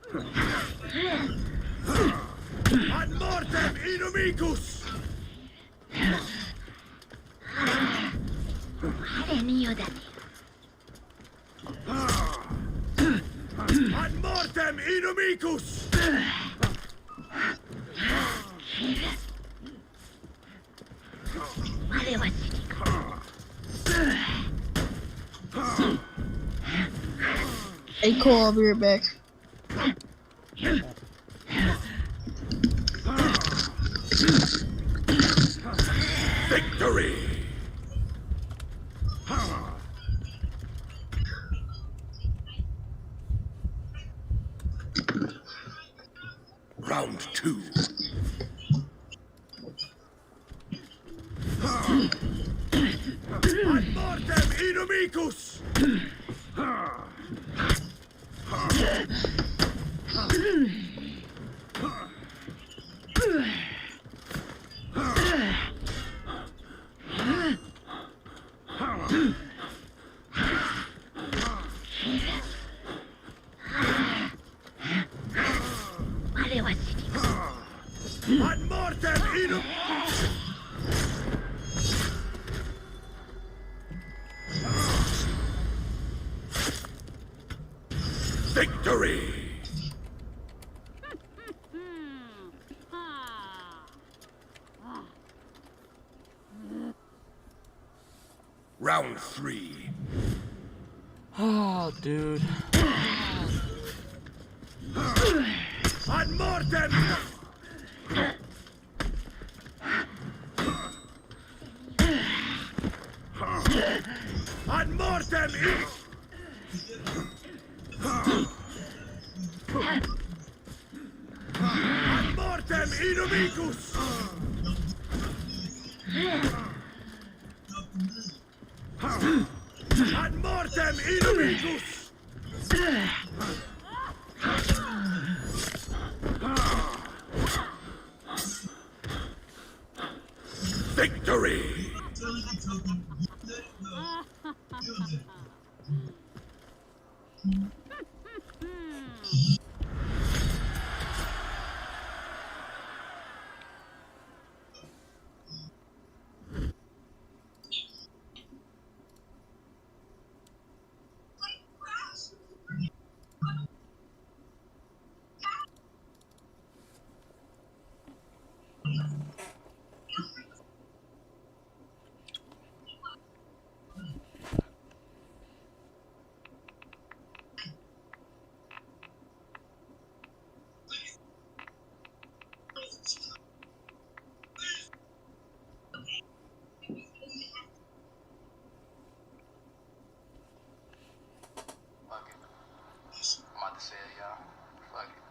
Ad mortem inumicus! Ad mortem inumicus! Hey Cole, I'll be right back. Victory! Round 2. Ad mortem inumicus! Ad mortem inumicus! Victory! Round 3. Oh, dude. Ad mortem! Ad mortem! Ad mortem inumicus! Ad mortem inumicus! Victory! Fuck it. I'm about to say it, y'all. Fuck it.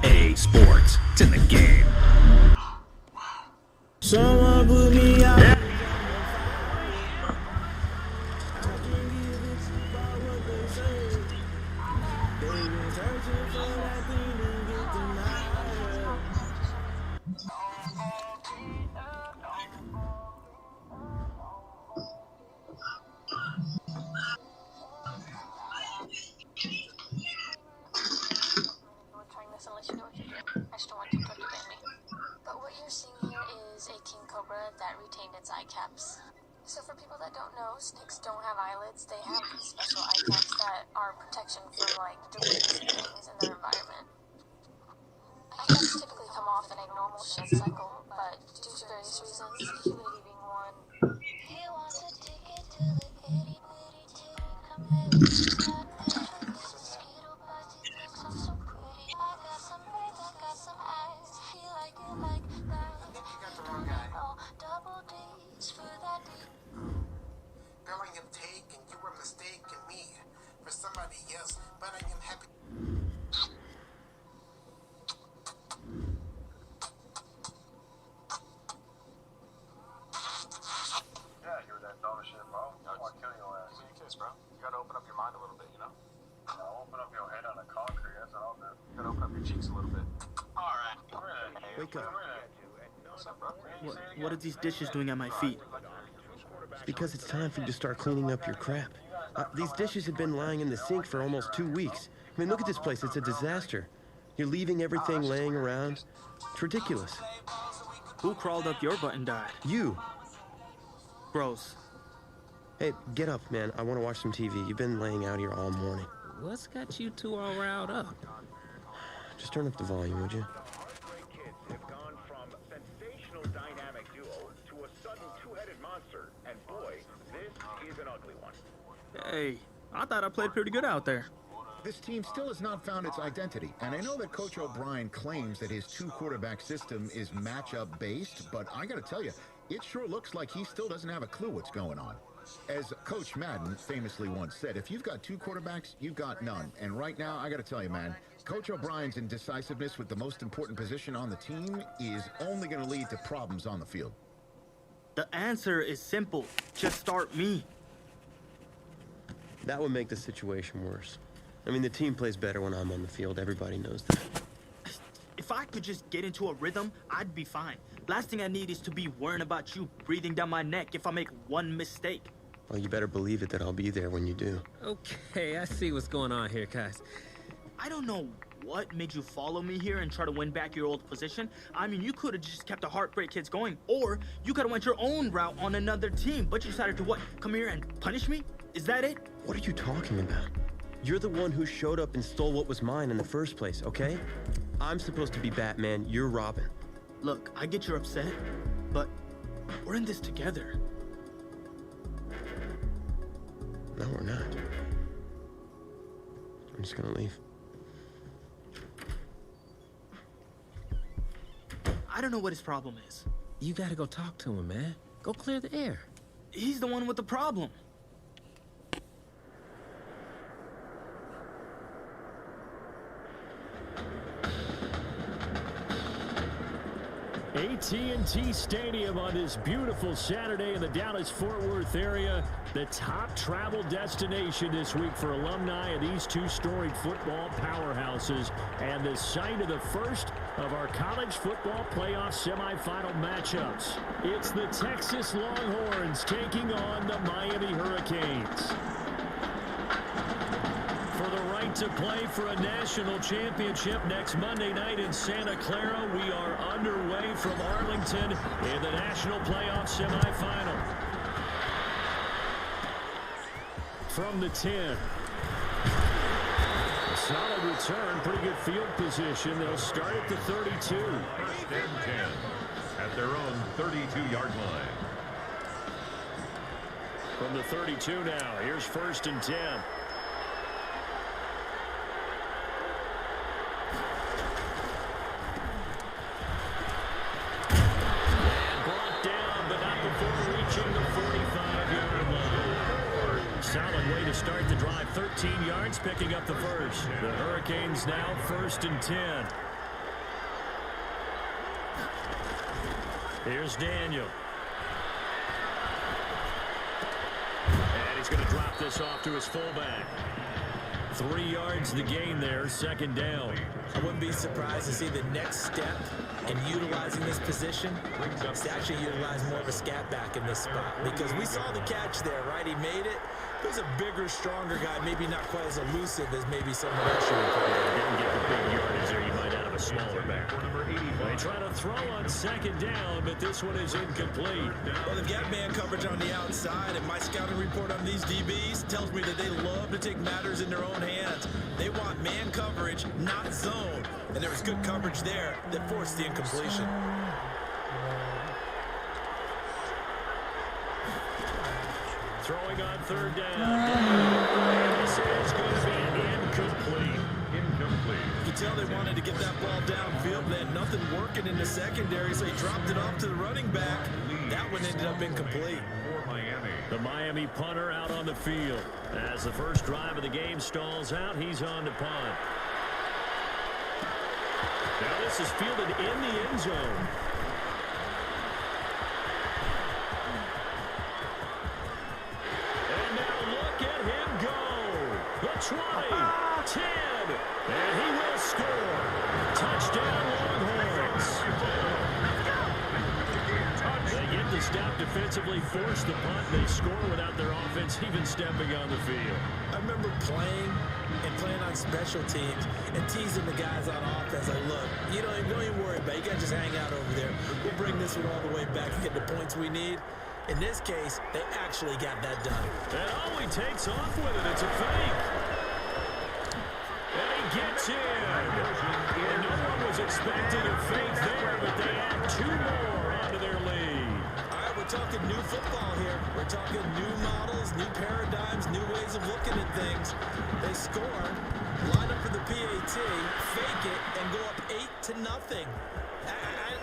EA Sports. It's in the game. Someone put me out. Unless you know what you're doing. I just don't want you to ban me. But what you're seeing here is a king cobra that retained its eye caps. So for people that don't know, snakes don't have eyelids. They have these special eye caps that are protection from like debris and things in their environment. Eye caps typically come off in a normal shed cycle, but due to various reasons, humidity being one. He wants a ticket to the itty bitty titty come Bearing and take, and you were mistaken me for somebody else, but I am happy. Yeah, you're that dumb shit, bro. I want to kill your ass. Give me a kiss, bro. You gotta open up your mind a little bit, you know? No, open up your head on the concrete, that's what I'll do. You gotta open up your cheeks a little bit. Alright. Wake up. What's up, bro? What are these dishes doing at my feet? It's because it's time for you to start cleaning up your crap. These dishes have been lying in the sink for almost 2 weeks. I mean, look at this place. It's a disaster. You're leaving everything laying around. It's ridiculous. Who crawled up your butt and died? You. Gross. Hey, get up, man. I want to watch some TV. You've been laying out here all morning. What's got you two all riled up? Just turn up the volume, would you? Heartbreak Kids have gone from sensational dynamic duo to a sudden two-headed monster. And boy, this is an ugly one. Hey, I thought I played pretty good out there. This team still has not found its identity, and I know that Coach O'Brien claims that his two-quarterback system is matchup-based, but I gotta tell you, it sure looks like he still doesn't have a clue what's going on. As Coach Madden famously once said, if you've got two quarterbacks, you've got none. And right now, I gotta tell you, man, Coach O'Brien's indecisiveness with the most important position on the team is only gonna lead to problems on the field. The answer is simple. Just start me. That would make the situation worse. I mean, the team plays better when I'm on the field. Everybody knows that. If I could just get into a rhythm, I'd be fine. Last thing I need is to be worrying about you breathing down my neck if I make one mistake. Well, you better believe it that I'll be there when you do. Okay, I see what's going on here, guys. I don't know what made you follow me here and try to win back your old position. I mean, you could have just kept the Heartbreak Kids going, or you could have went your own route on another team, but you decided to what? Come here and punish me? Is that it? What are you talking about? You're the one who showed up and stole what was mine in the first place, okay? I'm supposed to be Batman, you're Robin. Look, I get you're upset, but we're in this together. No, we're not. I'm just gonna leave. I don't know what his problem is. You gotta go talk to him, man. Go clear the air. He's the one with the problem. AT&T Stadium on this beautiful Saturday in the Dallas-Fort Worth area. The top travel destination this week for alumni of these two storied football powerhouses, and the site of the first of our college football playoff semifinal matchups. It's the Texas Longhorns taking on the Miami Hurricanes. For the right to play for a national championship next Monday night in Santa Clara, we are underway from Arlington in the national playoff semifinal. From the 10. A solid return, pretty good field position. They'll start at the 32. First and 10 at their own 32-yard line. From the 32 now, here's first and 10. Solid way to start the drive. 13 yards, picking up the first. The Hurricanes now first and 10. Here's Daniel. And he's going to drop this off to his fullback. 3 yards the gain there, second down. I wouldn't be surprised to see the next step in utilizing this position is to actually utilize more of a scat back in this spot, because we saw the catch there, right? He made it. There's a bigger, stronger guy, maybe not quite as elusive as maybe some of that should have. Didn't get the big yardage there. You might have a smaller back. They try to throw on second down, but this one is incomplete. Well, they've got man coverage on the outside, and my scouting report on these DBs tells me that they love to take matters in their own hands. They want man coverage, not zone. And there was good coverage there that forced the incompletion. Throwing on third down. This is going to be incomplete. You could tell they wanted to get that ball downfield, but they had nothing working in the secondary, so he dropped it off to the running back. That one ended up incomplete. The Miami punter out on the field. As the first drive of the game stalls out, he's on to punt. Now this is fielded in the end zone. And now look at him go. The 20, 10, and he will score. Touchdown Longhorns. They get the stop defensively, force the punt. They score without their offense even stepping on the field. I remember playing on special teams and teasing the guys on offense. Like, look, don't even worry about it. You guys just hang out over there. We'll bring this one all the way back and get the points we need. In this case, they actually got that done. And Ollie takes off with it. It's a fake. And he gets in. And no one was expecting a fake there, but they add 2 more onto their lead. All right, we're talking new football here. We're talking new models, new paradigms, new ways of looking at things. They score, line up for the PAT, fake it, and go up 8-0.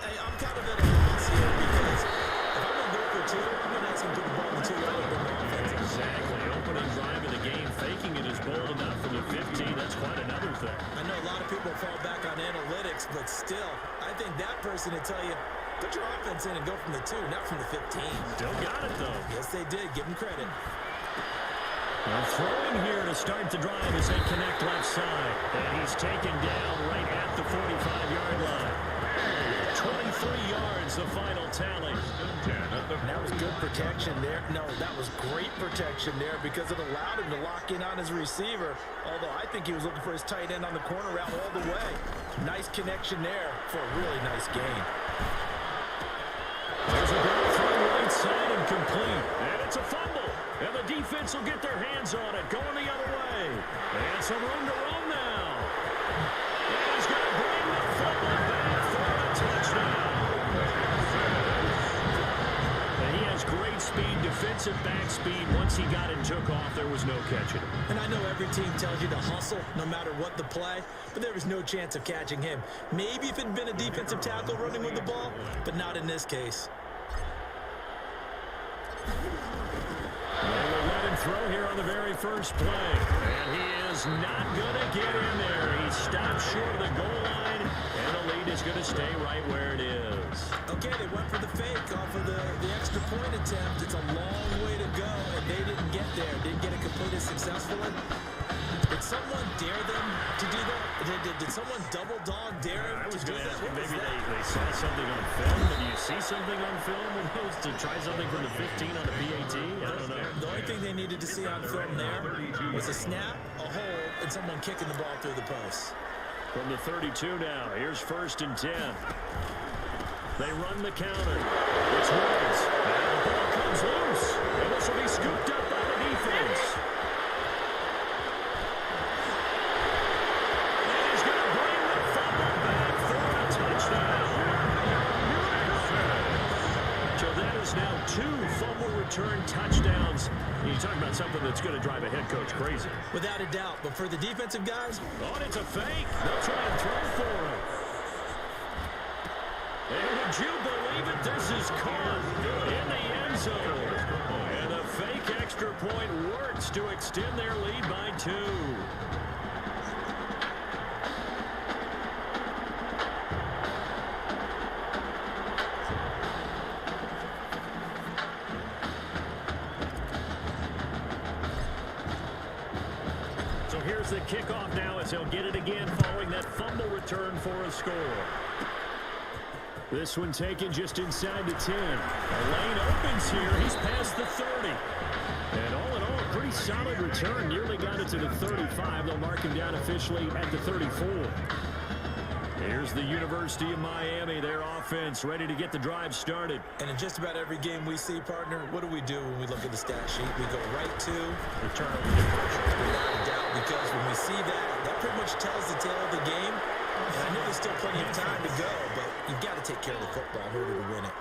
I'm kind of at a loss here because if I'm going to go for 2, I'm going to ask him to put the ball in the 2-yard line. Exactly. Opening drive of the game, faking it is bold enough from the 15. That's quite another thing. I know a lot of people fall back on analytics, but still, I think that person would tell you, put your offense in and go from the 2, not from the 15. Still got it, though. Yes, they did. Give them credit. Well, throwing here to start the drive as they connect left side. And he's taken down right at the 45-yard line. 23 yards, the final tally. That was good protection there. No, that was great protection there because it allowed him to lock in on his receiver. Although I think he was looking for his tight end on the corner route all the way. Nice connection there for a really nice gain. There's a ball through right side and complete. And it's a fumble. And the defense will get their hands on it. Going the other way. And some room to run now. And he's going to bring the fumble back for a touchdown. And he has great speed, defensive back speed. Once he got it and took off, there was no catching him. And I know every team tells you to hustle no matter what the play, but there was no chance of catching him. Maybe if it had been a defensive tackle running with the ball, but not in this case. They will let him throw here on the very first play. And he is not going to get in there. He stopped short of the goal line, and the lead is going to stay right where it is. Okay, they went for the fake off of the extra point attempt. It's a long way to go, and they didn't get there. Didn't get it completed successfully. Did someone dare them to do that? Did someone double dog dare him to do that? Maybe they saw something on film. Did you see something on film to try something from the 15 on the PAT? I don't know. The only thing they needed to see on film there was a snap, a hold, and someone kicking the ball through the post. From the 32 now, here's 1st and 10. They run the counter. It's Woods. And the ball comes loose. And this will be scooped up by the defense. And he's going to bring the fumble back for a touchdown. So that is now 2 fumble return touchdowns. You talk about something that's going to drive a head coach crazy. Without a doubt. But for the defensive guys, oh, it's a fake. They'll try and throw for him. And would you believe it? This is caught in the end zone. And the fake extra point works to extend their lead by 2. So here's the kickoff now as he'll get it again following that fumble return for a score. This one taken just inside the 10. A lane opens here. He's past the 30. And all in all, a pretty solid return. Nearly got it to the 35. They'll mark him down officially at the 34. Here's the University of Miami, their offense, ready to get the drive started. And in just about every game we see, partner, what do we do when we look at the stat sheet? We go right to the turnover differential. Without a doubt, because when we see that pretty much tells the tale of the game. And I know there's still plenty of time to go, but you've got to take care of the football in order to win it.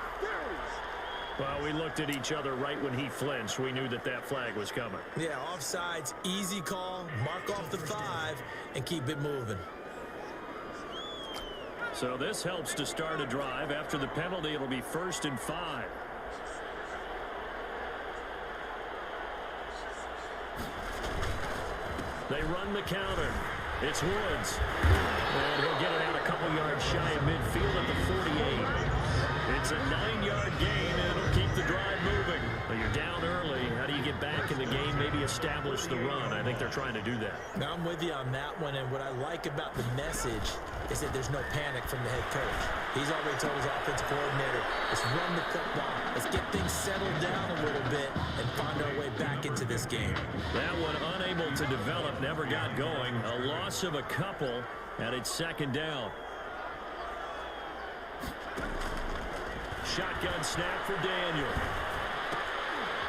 Well, we looked at each other right when he flinched. We knew that flag was coming. Yeah, offsides, easy call, mark off the 5, and keep it moving. So this helps to start a drive. After the penalty, it'll be 1st and 5. They run the counter. It's Woods. And he'll get it out a couple yards shy of midfield at the 48. It's a 9-yard gain, and it'll keep the drive moving. But you're down early. How do you get back in the game, maybe establish the run. I think they're trying to do that. Now, I'm with you on that one, and what I like about the message is that there's no panic from the head coach. He's already told his offensive coordinator, let's run the football. Let's get things settled down a little bit and find our way back into this game. That one unable to develop, never got going. A loss of a couple, and it's second down. Shotgun snap for Daniel.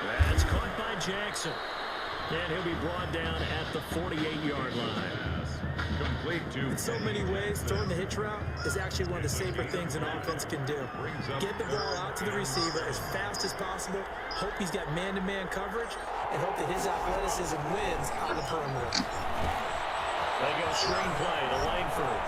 That's caught by Jackson. And he'll be brought down at the 48-yard line. Complete to in so many ways, throwing the hitch route is actually one of the safer things an offense can do. Get the ball out to the receiver as fast as possible, hope he's got man-to-man coverage, and hope that his athleticism wins on the perimeter. They go screenplay to Langford.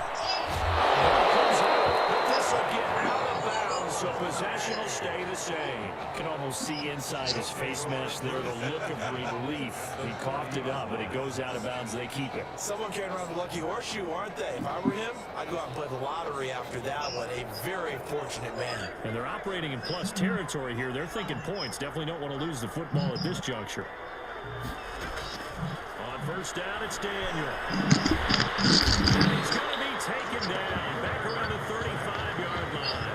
But this will get out of bounds, so possession will stay the same. You can almost see inside his face mesh there the look of relief. He coughed it up, but it goes out of bounds. They keep it. Someone carrying around the lucky horseshoe, aren't they? If I were him, I'd go out and play the lottery after that one. A very fortunate man. And they're operating in plus territory here. They're thinking points. Definitely don't want to lose the football at this juncture. On first down, it's Daniel. And he's going to be taken down. Back around the 35-yard line.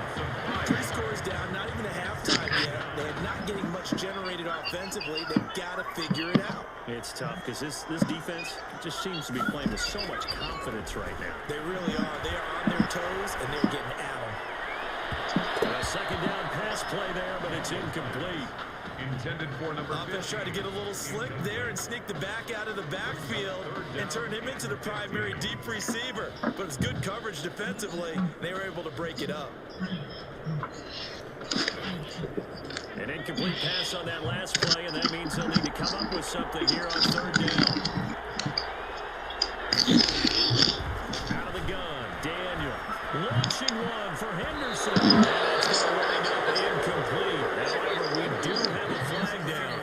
3 scores down, not even a halftime yet. They're not getting much generated offensively. They've got to figure it out. It's tough because this defense just seems to be playing with so much confidence right now. They really are. They are on their toes, and they're getting at them. A second down pass play there, but it's incomplete. Intended for number 50. Offense tried to get a little slick there and sneak the back out of the backfield and turn him into the primary deep receiver. But it's good coverage defensively. They were able to break it up. An incomplete pass on that last play, and that means they'll need to come up with something here on third down. Out of the gun, Daniel. Launching one for Henderson. And that's going to wind up incomplete. However, we do have a flag down.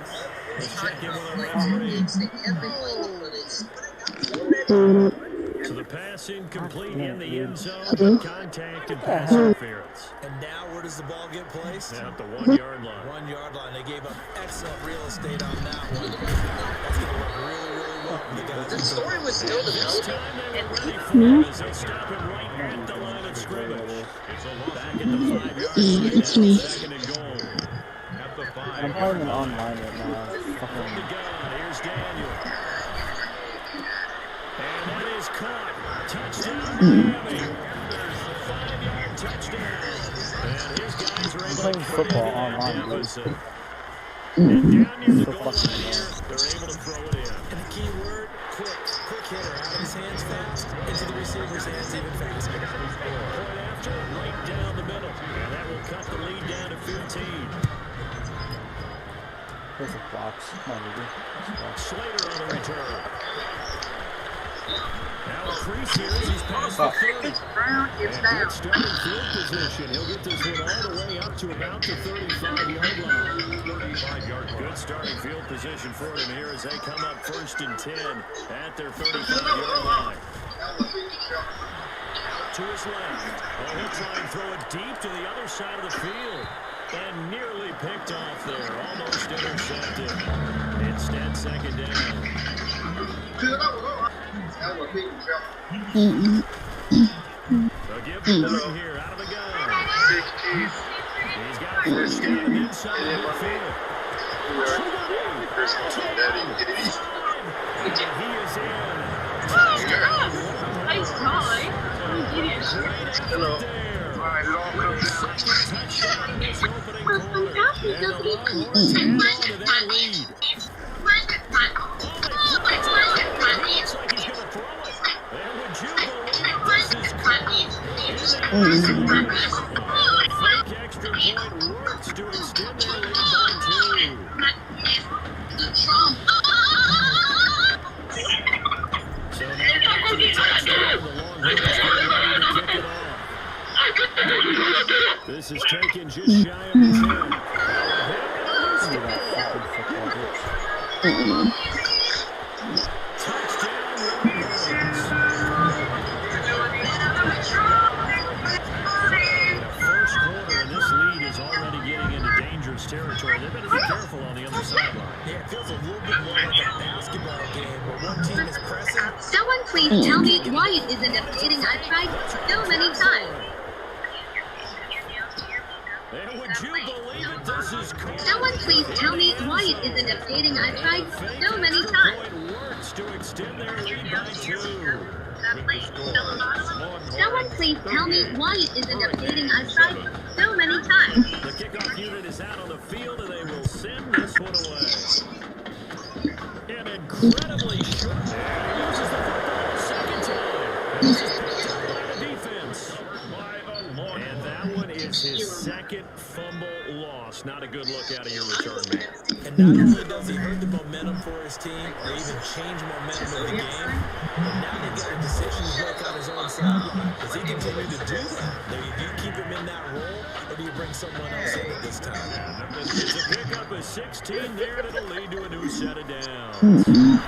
Let's check in with our referee. So the pass incomplete in the end zone. Contact and pass interference. And now where does the ball get placed? At the 1-yard line. 1-yard line. They gave up excellent real estate on that one. That's going to work really, really well for the guys. The story was still This time they were ready for him as they stop him right at the line of scrimmage. Back at the 5-yard line. It's me. Second and goal. At the 5. I'm playing it online right now. From the gun, here's Daniel. And that is caught. Touchdown, Miami. 5-yard touchdown. And his guys are able to football online. online, And down near the goal line here, they're able to throw it in. And the key word, quick. Quick hitter. Out of his hands fast, into the receiver's hands even faster. Point after, right down the middle. And that will cut the lead down to 15. Perfect box. Slater on the return. Now a crease here as he's past the 30. And good starting field position. He'll get this one all the way up to about the 35-yard line. 35-yard line. Good starting field position for them here as they come up 1st and 10 at their 35-yard line. Out to his left. Oh, he'll try and throw it deep to the other side of the field. And nearly picked off there. Almost intercepted. Instead, second down. They'll give the ball here out of the gun. He's got a first down inside the field. And he is in. Nice try. Hello. Touchdown in this opening quarter. And the Longhorns hang on to that lead. Looks like he's going to throw it. And would you believe this is fake extra point works to extend their lead by 2. So now back to the touchdown. The Longhorns getting ready to kick it off. This is taken just shy of the 10. First quarter, and this lead is already getting into dangerous territory. territory. They better be careful on the other sideline. Yeah, it feels a little bit more like a basketball game where one team is pressing. Someone please tell me why it isn't updating. I've tried so many times. And would you believe it? This is called. Someone please tell me why it isn't updating. I've tried so many times. Works to extend their lead by 2. Someone please tell me why it isn't updating. I've tried so many times. The kickoff unit is out on the field, and they will send this one away. An incredibly short. And he uses the football a second time. This is picked up by the defense. And that one is his second fumble loss. Not a good look out of your return man. And not only does he hurt the momentum for his team or even change momentum of the game, but now they've got a decision to make on his own sideline. Does he continue to do that? Do you keep him in that role, or do you bring someone else in at this time? It's a pickup of 16 there, and it'll lead to a new set of downs. Now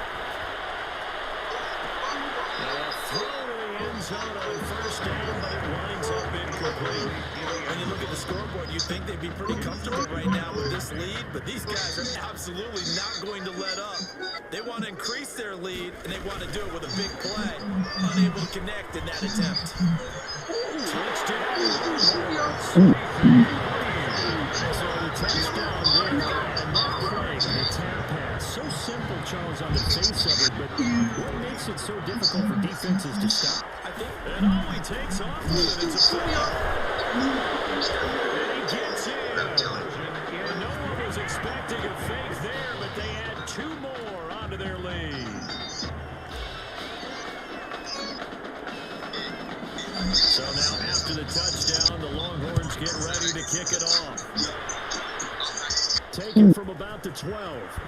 a throw to the end zone on first down, but it winds up incomplete. When you look at the scoreboard, you'd think they'd be pretty comfortable right now with this lead, but these guys are absolutely not going to let up. They want to increase their lead, and they want to do it with a big play. Unable to connect in that attempt. Touchdown. So the touchdown there, and that play, the tap pass, so simple, Charles, on the face of it, but what makes it so difficult for defenses to stop? And all he takes off with it, it's a foul. And he gets in. And no one was expecting a fake there, but they add 2 more onto their lead. So now after the touchdown, the Longhorns get ready to kick it off. Taken from about the 12.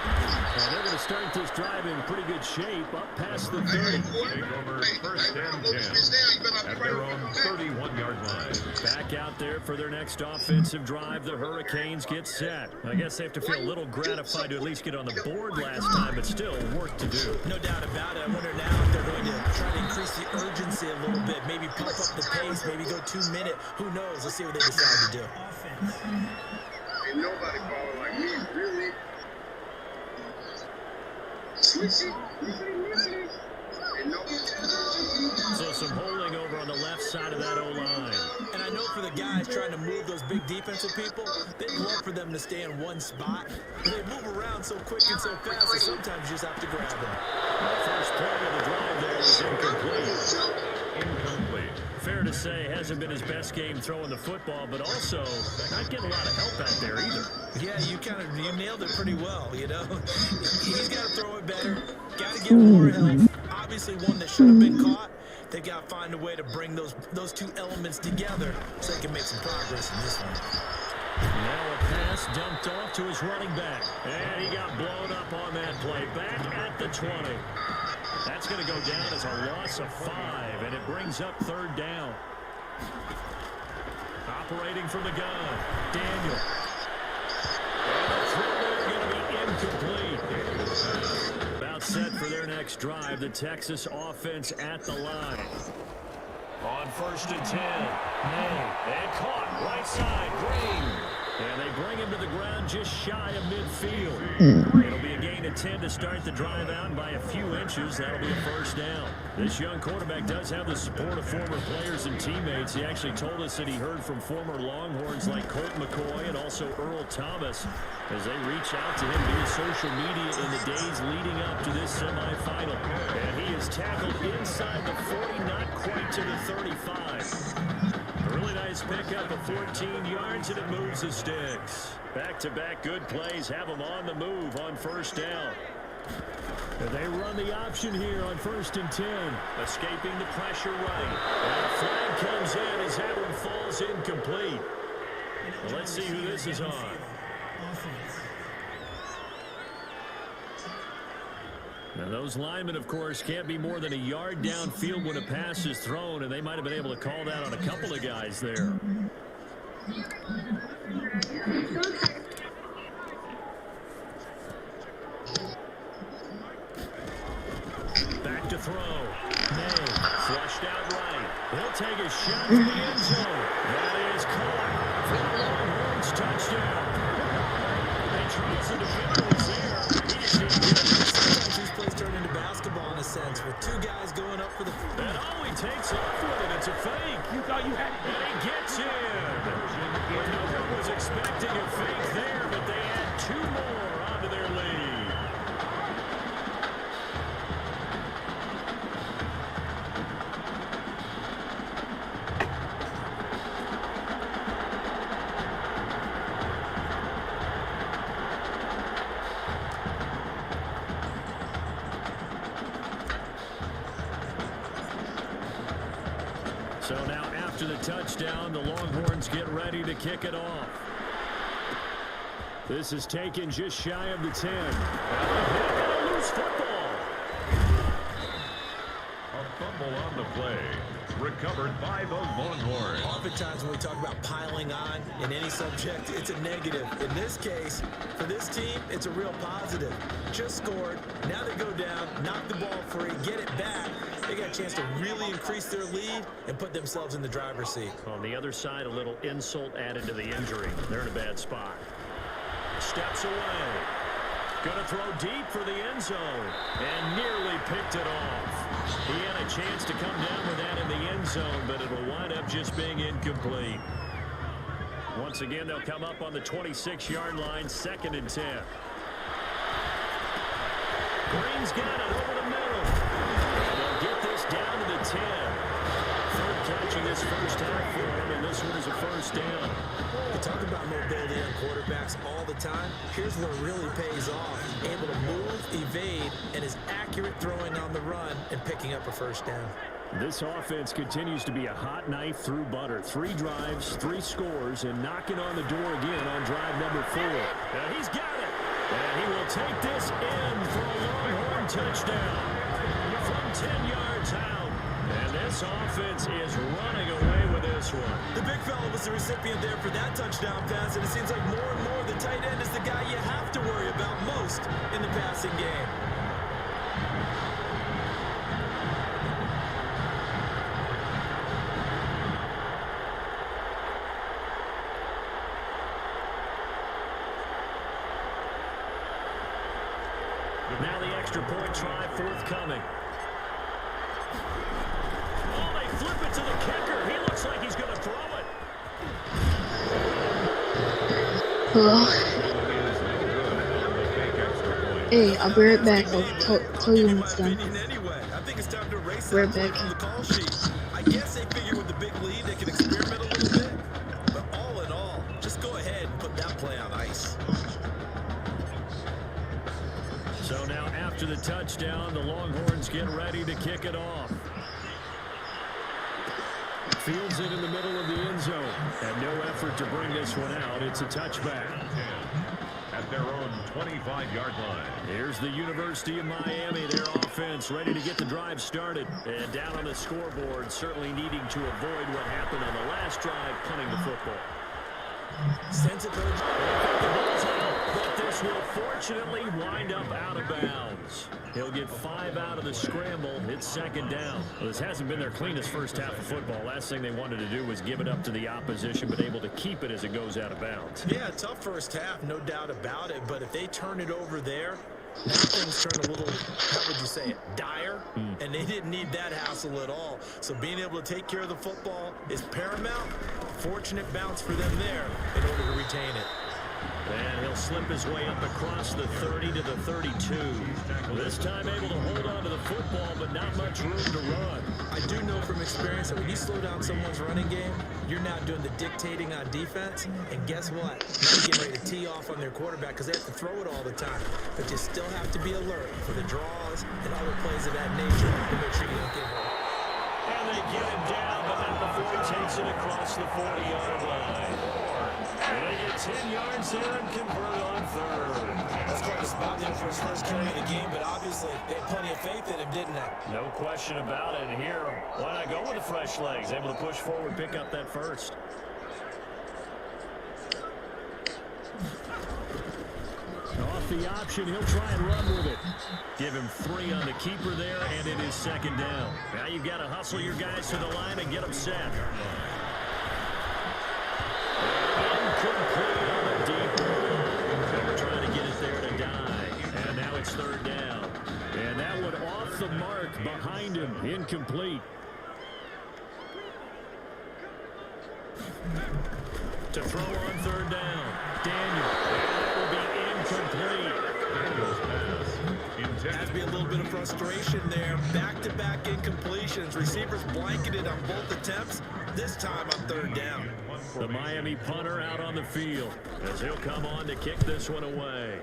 And they're going to start this drive in pretty good shape, up past the 30. Over first and 10 at their own 31-yard line. Back out there for their next offensive drive. The Hurricanes get set. I guess they have to feel a little gratified to at least get on the board last time, but still work to do. No doubt about it. I wonder now if they're going to try to increase the urgency a little bit. Maybe pump up the pace, maybe go 2-minute. Who knows? Let's see what they decide to do. Ain't nobody balling like me, really. So some holding over on the left side of that O-line. And I know for the guys trying to move those big defensive people, they'd love for them to stay in one spot. They move around so quick and so fast that sometimes you just have to grab them. The first play of the drive there is incomplete. Fair to say, hasn't been his best game throwing the football, but also not getting a lot of help out there either. Yeah, you nailed it pretty well, you know. He's got to throw it better, got to get more help. Obviously one that should have been caught. They got to find a way to bring those 2 elements together so they can make some progress in this one. Now a pass dumped off to his running back. And he got blown up on that play. Back at the 20. That's going to go down as a loss of 5, and it brings up 3rd down. Operating from the gun, Daniel. And the throw going to be incomplete. About set for their next drive, the Texas offense at the line. On 1st and 10, May, and caught right side, Green. And they bring him to the ground just shy of midfield. It'll be a gain of 10 to start the drive out, and by a few inches, that'll be a 1st down. This young quarterback does have the support of former players and teammates. He actually told us that he heard from former Longhorns like Colt McCoy and also Earl Thomas as they reach out to him via social media in the days leading up to this semifinal. And he is tackled inside the 40, not quite to the 35. A really nice pickup of 14 yards, and it moves the sticks. Back-to-back good plays have them on the move on 1st down. And they run the option here on 1st and 10. Escaping the pressure right. And a flag comes in as that one falls incomplete. Well, let's see who this is on. Now, those linemen, of course, can't be more than a yard downfield when a pass is thrown, and they might have been able to call that on a couple of guys there. Back to throw. May, flushed out right. He'll take a shot to the end zone. That is caught for the Longhorns touchdown. So now after the touchdown, the Longhorns get ready to kick it off. This is taken just shy of the 10. And a loose football. A fumble on the play. Recovered by the Longhorns. Oftentimes when we talk about piling on in any subject, it's a negative. In this case, for this team, it's a real positive. Just scored. Now they go down, knock the ball free, get it back. They got a chance to really increase their lead and put themselves in the driver's seat. On the other side, a little insult added to the injury. They're in a bad spot. Steps away. Going to throw deep for the end zone. And nearly picked it off. He had a chance to come down with that in the end zone, but it'll wind up just being incomplete. Once again, they'll come up on the 26-yard line, 2nd and 10. Green's got it over the middle. And they'll get this down to the 10. Third catching this first half for him, and this one is a first down. We talk about mobility on quarterbacks all the time. Here's where it really pays off. Able to move, evade, and is accurate throwing on the run and picking up a first down. This offense continues to be a hot knife through butter. 3 drives, 3 scores, and knocking on the door again on drive number 4. And he's got it. And he will take this in for a Longhorn touchdown from 10 yards out. And this offense is running away with this one. The big fella was the recipient there for that touchdown pass, and it seems like more and more the tight end is the guy you have to worry about most in the passing game. Now the extra point try forthcoming. Oh, they flip it to the kicker. He looks like he's going to throw it. Hello? Hey, I'll be right back. I'll tell you when it's done. I think it's time to race We're back. on the call sheet. I guess they figure with the big lead they can experiment a little bit. But all in all, just go ahead and put that play on ice. So now after the touchdown, the Longhorns get ready to kick it off. Fields it in the middle of the end zone. And no effort to bring this one out. It's a touchback. At their own 25-yard line. Here's the University of Miami, their offense ready to get the drive started. And down on the scoreboard, certainly needing to avoid what happened on the last drive, punting the football. Sense of urgency. But this will fortunately wind up out of bounds. He'll get 5 out of the scramble. It's 2nd down. Well, this hasn't been their cleanest first half of football. Last thing they wanted to do was give it up to the opposition, but able to keep it as it goes out of bounds. Yeah, tough first half, no doubt about it. But if they turn it over there, now things turn a little, how would you say it, dire? And they didn't need that hassle at all. So being able to take care of the football is paramount. Fortunate bounce for them there in order to retain it. And he'll slip his way up across the 30 to the 32. This time able to hold on to the football, but not much room to run. I do know from experience that when you slow down someone's running game, you're now doing the dictating on defense. And guess what? Now you're getting ready to tee off on their quarterback because they have to throw it all the time. But you still have to be alert for the draws and other plays of that nature to make sure you don't get hurt. And they get him down, but not before he takes it across the 40-yard line. And they get 10 yards there and convert on 3rd. That's quite a spot there for his first carry of the game, but obviously they had plenty of faith in him, didn't they? No question about it. And here, why not go with the fresh legs? Able to push forward, pick up that first. Off the option, he'll try and run with it. Give him 3 on the keeper there, and it is 2nd down. Now you've got to hustle your guys to the line and get them set. Incomplete on the deep. They were trying to get it there to die. And now it's 3rd down. And that one off the mark behind him. Incomplete. To throw on 3rd down. Daniel. That will be incomplete. Has to be a little bit of frustration there. Back-to-back incompletions. Receivers blanketed on both attempts. This time on 3rd down. The Miami punter out on the field as he'll come on to kick this one away.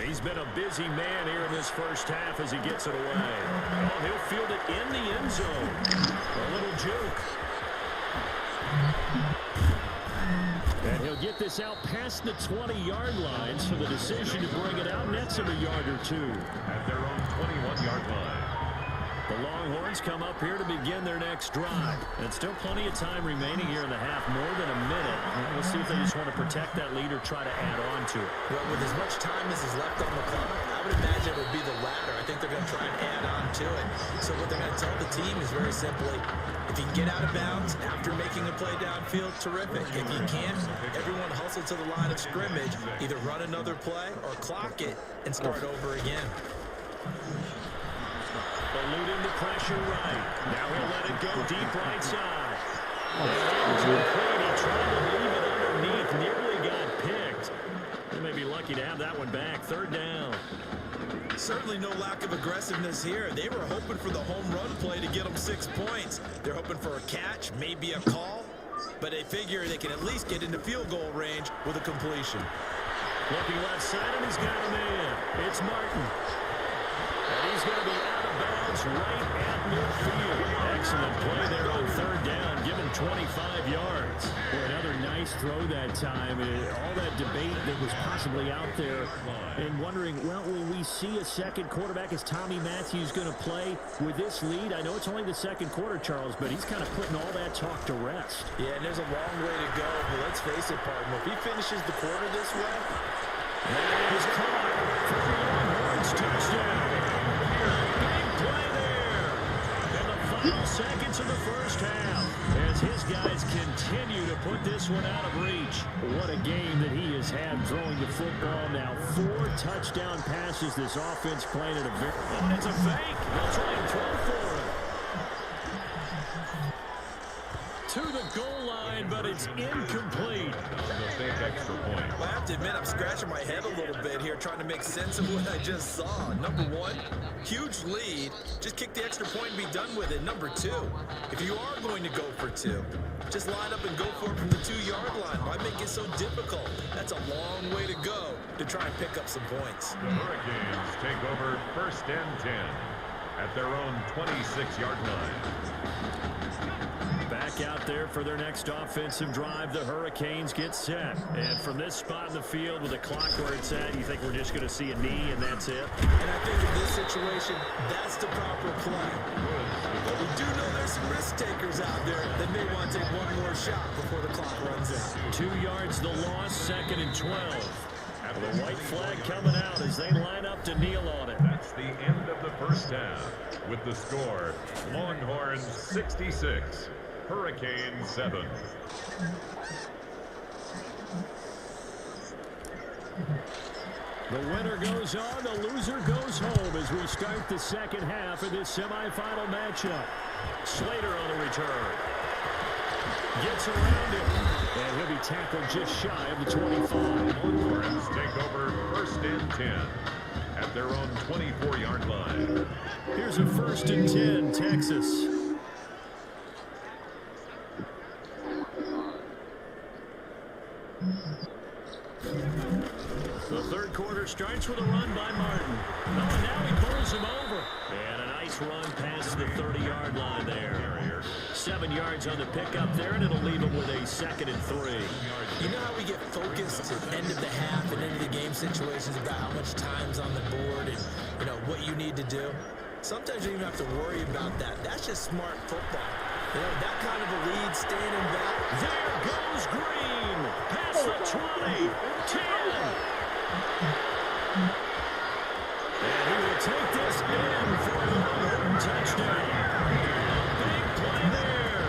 He's been a busy man here in this first half as he gets it away. Oh, he'll field it in the end zone. A little juke. And he'll get this out past the 20-yard line, so the decision to bring it out nets him a yard or two. At their own 21-yard line. The Longhorns come up here to begin their next drive. And still plenty of time remaining here in the half, more than a minute. We'll see if they just want to protect that lead or try to add on to it. Well, with as much time as is left on the clock, I would imagine it would be the latter. I think they're going to try and add on to it. So what they're going to tell the team is very simply, if you can get out of bounds after making a play downfield, terrific. If you can't, everyone hustle to the line of scrimmage, either run another play or clock it and start over again. Eluding the pressure right. Now he'll let it go deep right side. He tried to leave it underneath. Nearly got picked. They may be lucky to have that one back. Third down. Certainly no lack of aggressiveness here. They were hoping for the home run play to get them 6 points. They're hoping for a catch, maybe a call. But they figure they can at least get into field goal range with a completion. Looking left side, and he's got a man. It's Martin. And he's going to be out of bounds right at midfield. Excellent play there on third down, given 25 yards. Boy, another nice throw that time. All that debate that was possibly out there and wondering, well, will we see a second quarterback? Is Tommy Matthews going to play with this lead? I know it's only the second quarter, Charles, but he's kind of putting all that talk to rest. Yeah, and there's a long way to go, but let's face it, partner. If he finishes the quarter this way, that is caught for the Longhorns touchdown. Big play there. In the final seconds of the first half, as his guys continue to put this one out of reach. What a game that he has had throwing the football now. 4 touchdown passes. This offense playing at a very... It's a fake. They'll try and throw for him. To the goal line, but it's incomplete. The big extra point. I have to admit, I'm scratching my head a little bit here, trying to make sense of what I just saw. Number one, huge lead. Just kick the extra point and be done with it. Number two, if you are going to go for 2, just line up and go for it from the 2-yard line. Why make it so difficult? That's a long way to go to try and pick up some points. The Hurricanes take over 1st and 10 at their own 26-yard line. Back out there for their next offensive drive. The Hurricanes get set. And from this spot in the field with the clock where it's at, you think we're just going to see a knee and that's it? And I think in this situation, that's the proper play. But we do know there's some risk takers out there that may want to take one more shot before the clock runs out. 2 yards the loss, 2nd and 12. The white flag coming out as they line up to kneel on it. That's the end of the first half. With the score, Longhorns 66, Hurricanes 7. The winner goes on, the loser goes home as we start the second half of this semifinal matchup. Slater on the return. Gets around it. And he'll be tackled just shy of the 25. Longhorns take over 1st and 10 at their own 24-yard line. Here's a 1st and 10, Texas. The third quarter starts with a run by Martin. Oh, and now he pulls him over. And a nice run past the 30-yard line there. 7 yards on the pickup there, and it'll leave him with a 2nd and 3. You know how we get focused at the end of the half and into the game situations about how much time's on the board and, you know, what you need to do? Sometimes you don't even have to worry about that. That's just smart football. You know, that kind of a lead, standing back. There goes Green. Past the 20. 10. And he will take this in for a touchdown. Big play there.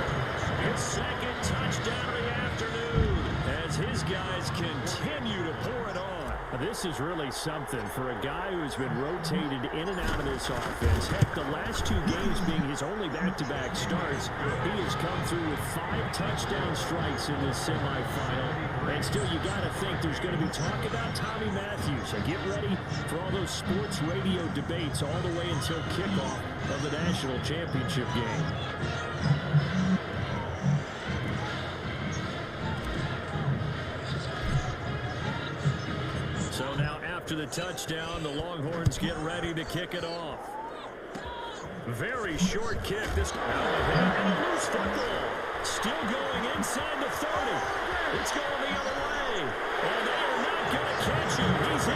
His 2nd touchdown of the afternoon as his guys continue to pour it on. This is really something for a guy who's been rotated in and out of this offense. Heck, the last 2 games being his only back-to-back starts, he has come through with 5 touchdown strikes in this semifinal. And still, you got to think there's going to be talk about Tommy Matthews. So get ready for all those sports radio debates all the way until kickoff of the national championship game. So now after the touchdown, the Longhorns get ready to kick it off. Very short kick. This out of hand and a loose football. Still going inside the 30. It's going the other way. And they are not going to catch him. He's in.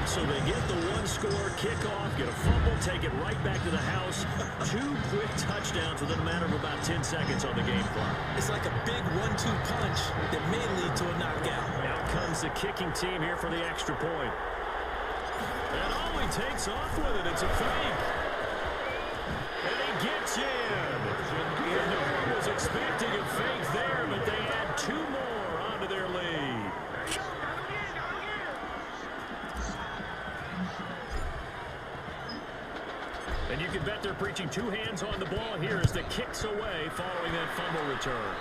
So they get the one-score kickoff, get a fumble, take it right back to the house. 2 quick touchdowns within a matter of about 10 seconds on the game clock. It's like a big 1-2 punch that may lead to a knockout. Out comes the kicking team here for the extra point. And he takes off with it. It's a fake. And he gets in. No one was expecting a fake there, but they add 2 more onto their lead. And you can bet they're preaching 2 hands on the ball here as the kick's away following that fumble return.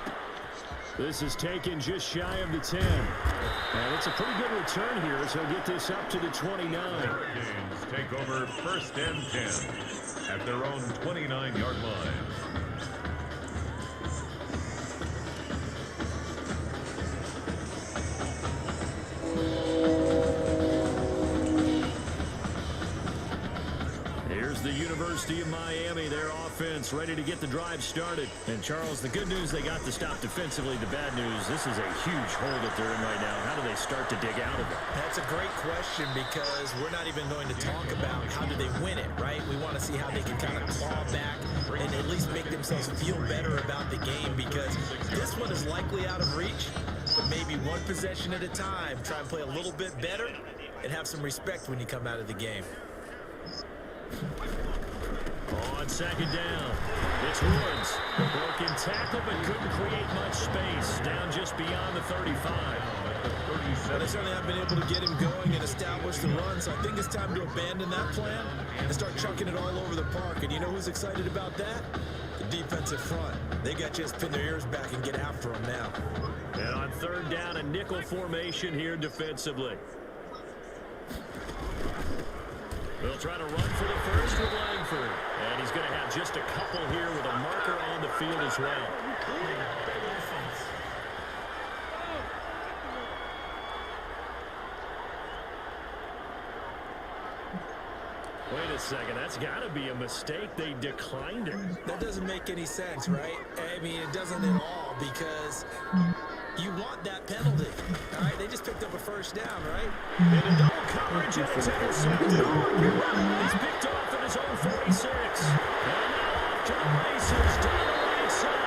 This is taken just shy of the 10. And it's a pretty good return here as he'll get this up to the 29. Hurricanes take over 1st and 10 at their own 29-yard line. Here's the University of Miami, their offense ready to get the drive started. And Charles, the good news, they got the stop defensively. The bad news, this is a huge hole that they're in right now. How do they start to dig out of it? That's a great question because we're not even going to talk about how do they win it, right? We want to see how they can kind of claw back and at least make themselves feel better about the game because this one is likely out of reach, but maybe one possession at a time. Try and play a little bit better and have some respect when you come out of the game. On 2nd down, it's Woods. Broken tackle, but couldn't create much space. Down just beyond the 35. Well, they certainly haven't been able to get him going and establish the run, so I think it's time to abandon that plan and start chucking it all over the park. And you know who's excited about that? The defensive front. They got to just pin their ears back and get after him now. And on 3rd down, a nickel formation here defensively. They'll try to run for the first with Langford. And he's going to have just a couple here with a marker on the field as well. Wait a second. That's got to be a mistake. They declined it. That doesn't make any sense, right? I mean, it doesn't at all because you want that penalty. All right, they just picked up a first down, right? In a double coverage, and it's intercepted. He's picked off at his own 46. And now off to the races down the right side.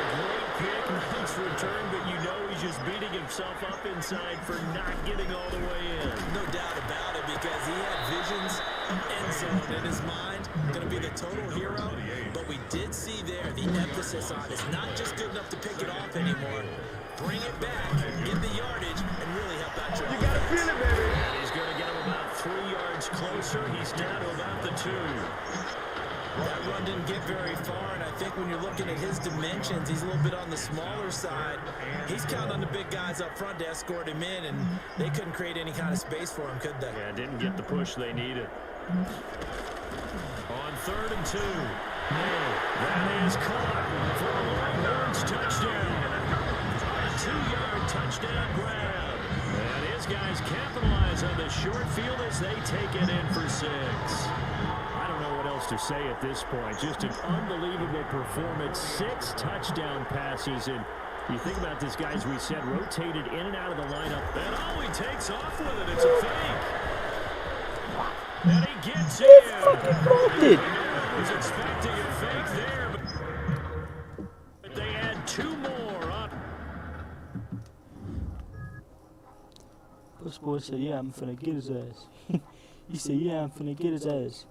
A great pick, nice return, but you know he's just beating himself up inside for not getting all the way in. No doubt about it because he had visions, end zone in his mind, going to be the total hero. But we did see there the emphasis on it's not just good enough to pick it off anymore. Bring it back, get the yardage, and really help out your offense. You got to feel it, baby. And he's going to get him about 3 yards closer. He's down to about the 2. That run didn't get very far, and I think when you're looking at his dimensions, he's a little bit on the smaller side. He's counting on the big guys up front to escort him in, and they couldn't create any kind of space for him, could they? Yeah, didn't get the push they needed. On 3rd and 2. That is caught for a Longhorns touchdown. A 2-yard touchdown grab. And his guys capitalize on the short field as they take it in for 6. I don't know what else to say at this point. Just an unbelievable performance. 6 touchdown passes. And you think about this, guys, we said rotated in and out of the lineup. And he takes off with it. It's a fake. And he gets in. Fucking blocked it. Was expecting a fake there, but they add 2 more up. This boy said, yeah, I'm finna get his ass. He said, yeah, I'm finna get his ass.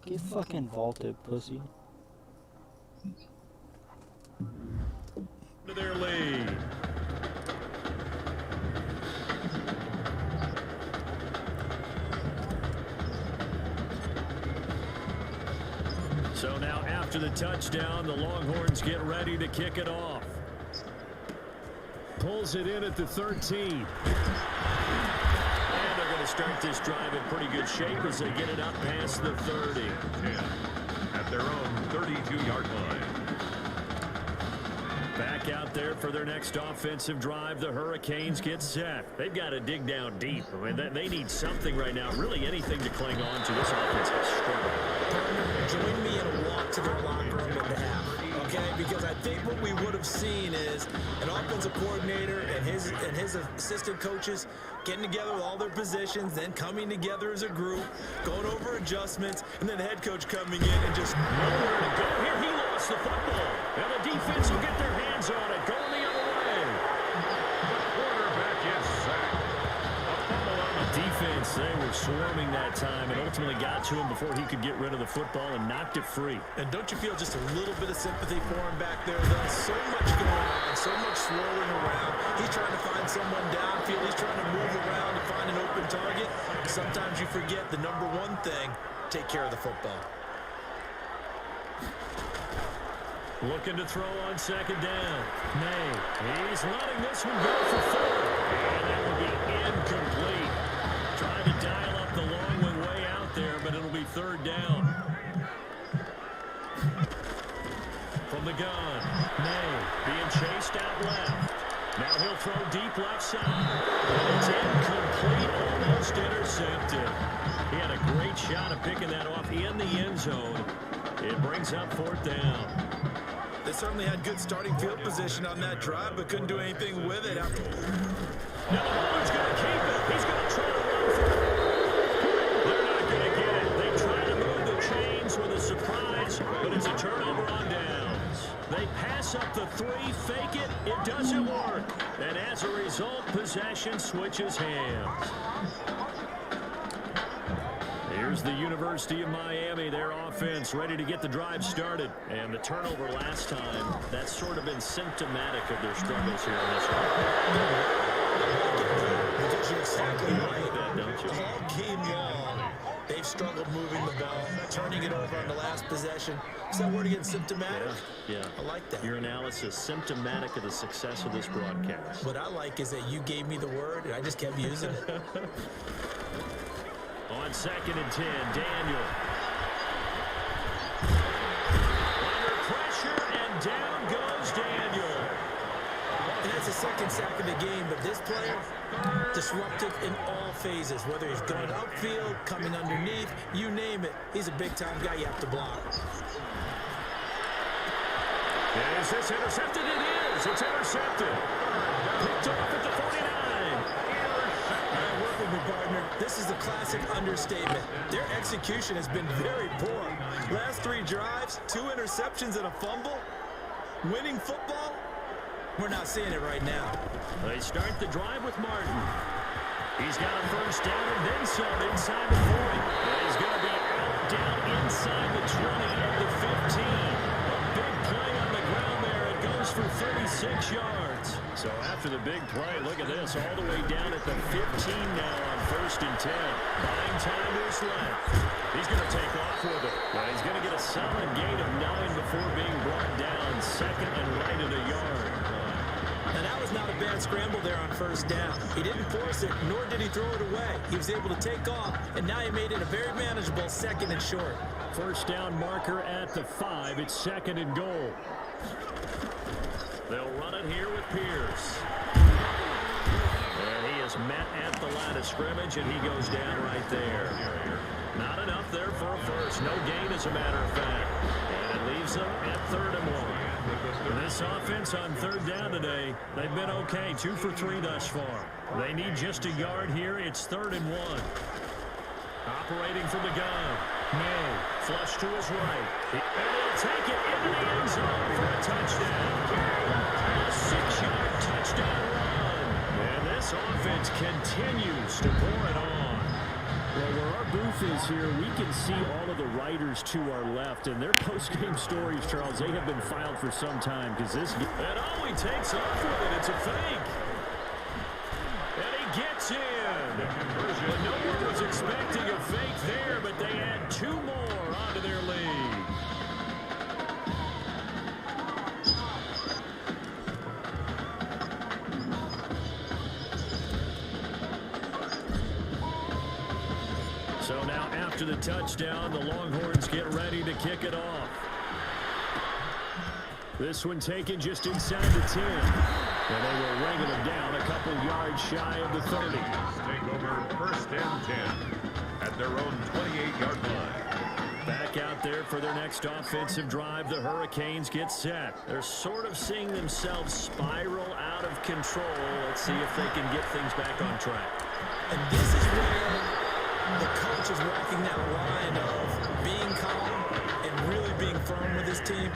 Get fucking vaulted, pussy. To their lead. So now after the touchdown, the Longhorns get ready to kick it off. Pulls it in at the 13. And they're going to start this drive in pretty good shape as they get it up past the 30. 10 at their own 32-yard line. Back out there for their next offensive drive. The Hurricanes get set. They've got to dig down deep. I mean, they need something right now, really anything to cling on to. This offense has struggled. Join me in a walk to their locker room at the half, okay? Because I think what we would have seen is an offensive coordinator and his assistant coaches getting together with all their positions, then coming together as a group, going over adjustments, and then the head coach coming in and just nowhere to go here. He lost the football. And the defense will get their hands on it. Going the other way. The quarterback is sacked. A fumble on the defense. They were swarming that time and ultimately got to him before he could get rid of the football and knocked it free. And don't you feel just a little bit of sympathy for him back there, though? So much going on, so much swirling around. He's trying to find someone downfield. He's trying to move around to find an open target. Sometimes you forget the number one thing, take care of the football. Looking to throw on second down. May. He's letting this one go for 4. And that will be incomplete. Trying to dial up the long one way out there, but it'll be third down. From the gun. May being chased out left. Now he'll throw deep left side. And it's incomplete, almost intercepted. He had a great shot at picking that off in the end zone. It brings up fourth down. They certainly had good starting field position on that drive, but couldn't do anything with it after. Now the Hornets going to keep it. He's going to try to run for it. They're not going to get it. They try to move the chains with a surprise, but it's a turnover on downs. They pass up the 3, fake it. It doesn't work. And as a result, possession switches hands. Here's the University of Miami, their offense ready to get the drive started. And the turnover last time, that's sort of been symptomatic of their struggles here in this one. Because you're exactly right. That, don't you? All game long, they've struggled moving the ball, turning it over on the last possession. Is that word again, symptomatic? Yeah. I like that. Your analysis, symptomatic of the success of this broadcast. What I like is that you gave me the word, and I just kept using it. On second and 10, Daniel. Under pressure, and down goes Daniel. And that's the second sack of the game, but this player, disruptive in all phases, whether he's going upfield, coming underneath, you name it. He's a big-time guy you have to block. Is this intercepted? It is. It's intercepted. Picked off at the 49. Work with me, partner. This is a classic understatement. Their execution has been very poor. Last 3 drives, 2 interceptions and a fumble. Winning football? We're not seeing it right now. They start the drive with Martin. He's got a first down and then some inside the 40. And he's going to be out down inside the 20 of the 15. A big play on the ground there. It goes for 36 yards. So after the big play, look at this, all the way down at the 15 now on first and 10. Buying time to his left. He's going to take off with it. Well, he's going to get a solid gain of 9 before being brought down. Second and right at a yard. And that was not a bad scramble there on first down. He didn't force it, nor did he throw it away. He was able to take off, and now he made it a very manageable second and short. First down marker at the 5. It's second and goal. They'll run it here with Pierce. And he is met at the line of scrimmage, and he goes down right there. Not enough there for a first. No gain, as a matter of fact. And it leaves them at 3rd and 1. This offense on 3rd down today, they've been okay. 2 for 3 thus far. They need just a yard here. It's 3rd and 1. Operating from the gun. May, flush to his right. And they'll take it into the end zone for a touchdown. A 6-yard touchdown run. And this offense continues to pour it on. Well, where our booth is here, we can see all of the writers to our left, and their post-game stories, Charles, they have been filed for some time because this... And all he takes off with it, it's a fake. And he gets in. Well, no one was expecting a fake there, but they add 2 more onto their lead. So now after the touchdown, the Longhorns get ready to kick it off. This one taken just inside the 10. And they were ringing them down a couple yards shy of the 30. Take over 1st and 10 at their own 28-yard line. Back out there for their next offensive drive. The Hurricanes get set. They're sort of seeing themselves spiral out of control. Let's see if they can get things back on track. And this is where the coach is walking that line of being calm and really being firm with his team.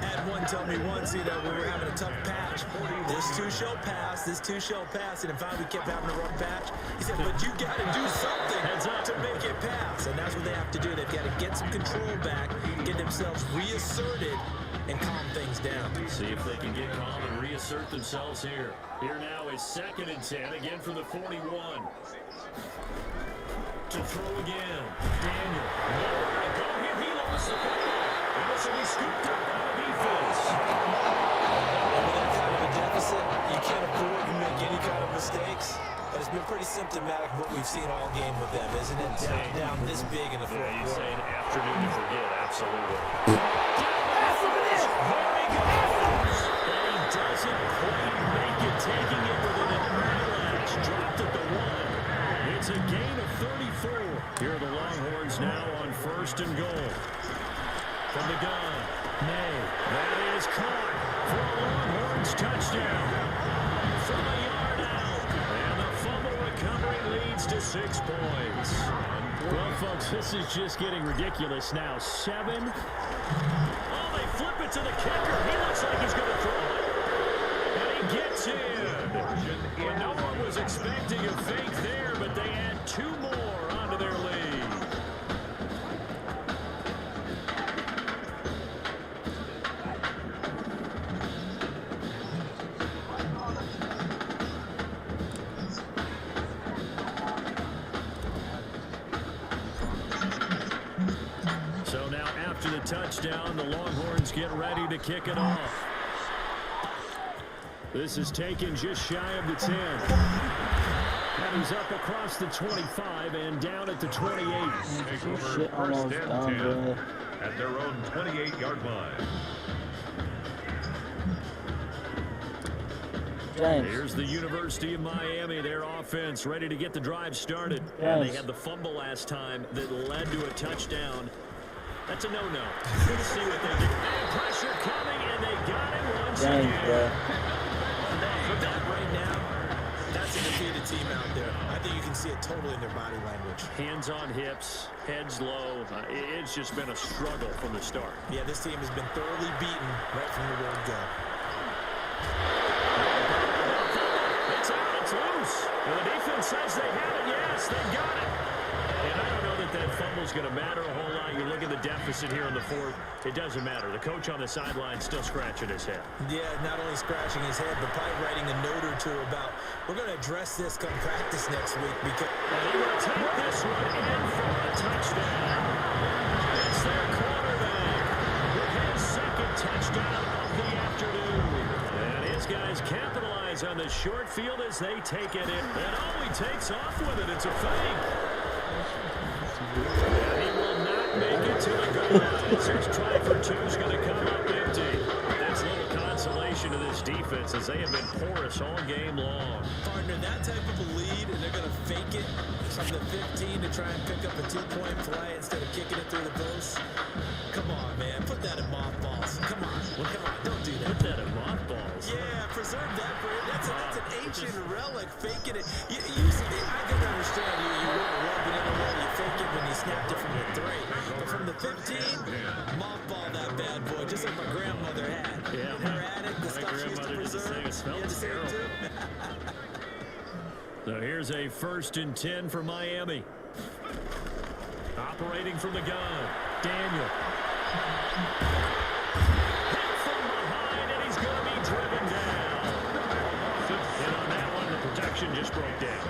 Had one tell me once, we were having a tough patch. This too shall pass, this too shall pass. And in fact, we kept having a rough patch. He said, but you got to do something to make it pass. And that's what they have to do. They've got to get some control back, get themselves reasserted, and calm things down. See if they can get calm and reassert themselves here. Here now is 2nd and 10, again from the 41. To throw again. Daniel. Nowhere to go here. He lost the football. And this will be scooped up by the defense. And with that kind of a deficit, you can't afford to make any kind of mistakes. But it's been pretty symptomatic of what we've seen all game with them, isn't it? Down this big in the fourth quarter. You say an afternoon to forget, absolutely. And he doesn't quite make it, taking it within an eyelash. Dropped at the 1. It's a gain of 34. Here are the Longhorns now on 1st and goal. From the gun, May. That is caught for a Longhorns touchdown. From a yard out. And the fumble recovery leads to 6 points. Well, folks, this is just getting ridiculous now. 7. Oh, they flip it to the kicker. He looks like he's going to throw it. And he gets in. And no one was expecting a fake there, but they add 2 more onto their lead. So now after the touchdown, the Longhorns get ready to kick it off. This is taken just shy of the 10. And he's up across the 25 and down at the 28. Take over 1st and 10 at their own 28-yard line. Here's the University of Miami, their offense ready to get the drive started. And they had the fumble last time that led to a touchdown. That's a no-no. Let's see what they do. And pressure coming, and they got it once again. For that right now, that's a defeated team out there. I think you can see it totally in their body language. Hands on hips, heads low. It's just been a struggle from the start. Yeah, this team has been thoroughly beaten right from the word go. It's out, it's loose. And the defense says they have it. Yes, they got it. And I don't know that fumble's going to matter a whole lot. You look at the deficit here in the 4th. It doesn't matter. The coach on the sideline still scratching his head. Yeah, not only scratching his head, but probably writing a note or two about, we're going to address this come practice next week. Because and he will take this one in for a touchdown. It's their quarterback with his 2nd touchdown of the afternoon. And his guys capitalize on the short field as they take it in. And he takes off with it. It's a fake. And he will not make it to the goal line. His try for 2 is going to come up empty. That's a little consolation to this defense as they have been porous all game long. Partner, that type of a lead, and they're going to fake it from the 15 to try and pick up a 2-point play instead of kicking it through the post. Come on, man. Put that in mothballs. Come on. Come on. Don't do that. Put that in mothballs. Yeah, preserve that for it. That's an ancient relic, faking it. I can understand you want to rub it in the way. You fake it when you snapped it from the 3. But from the 15, mothball that bad boy, just like my grandmother had. Yeah. In her attic, the stuff she used to preserve. So here's a 1st and 10 for Miami. Operating from the gun, Daniel. Hit from behind, and he's going to be driven down. And on that one, the protection just broke down.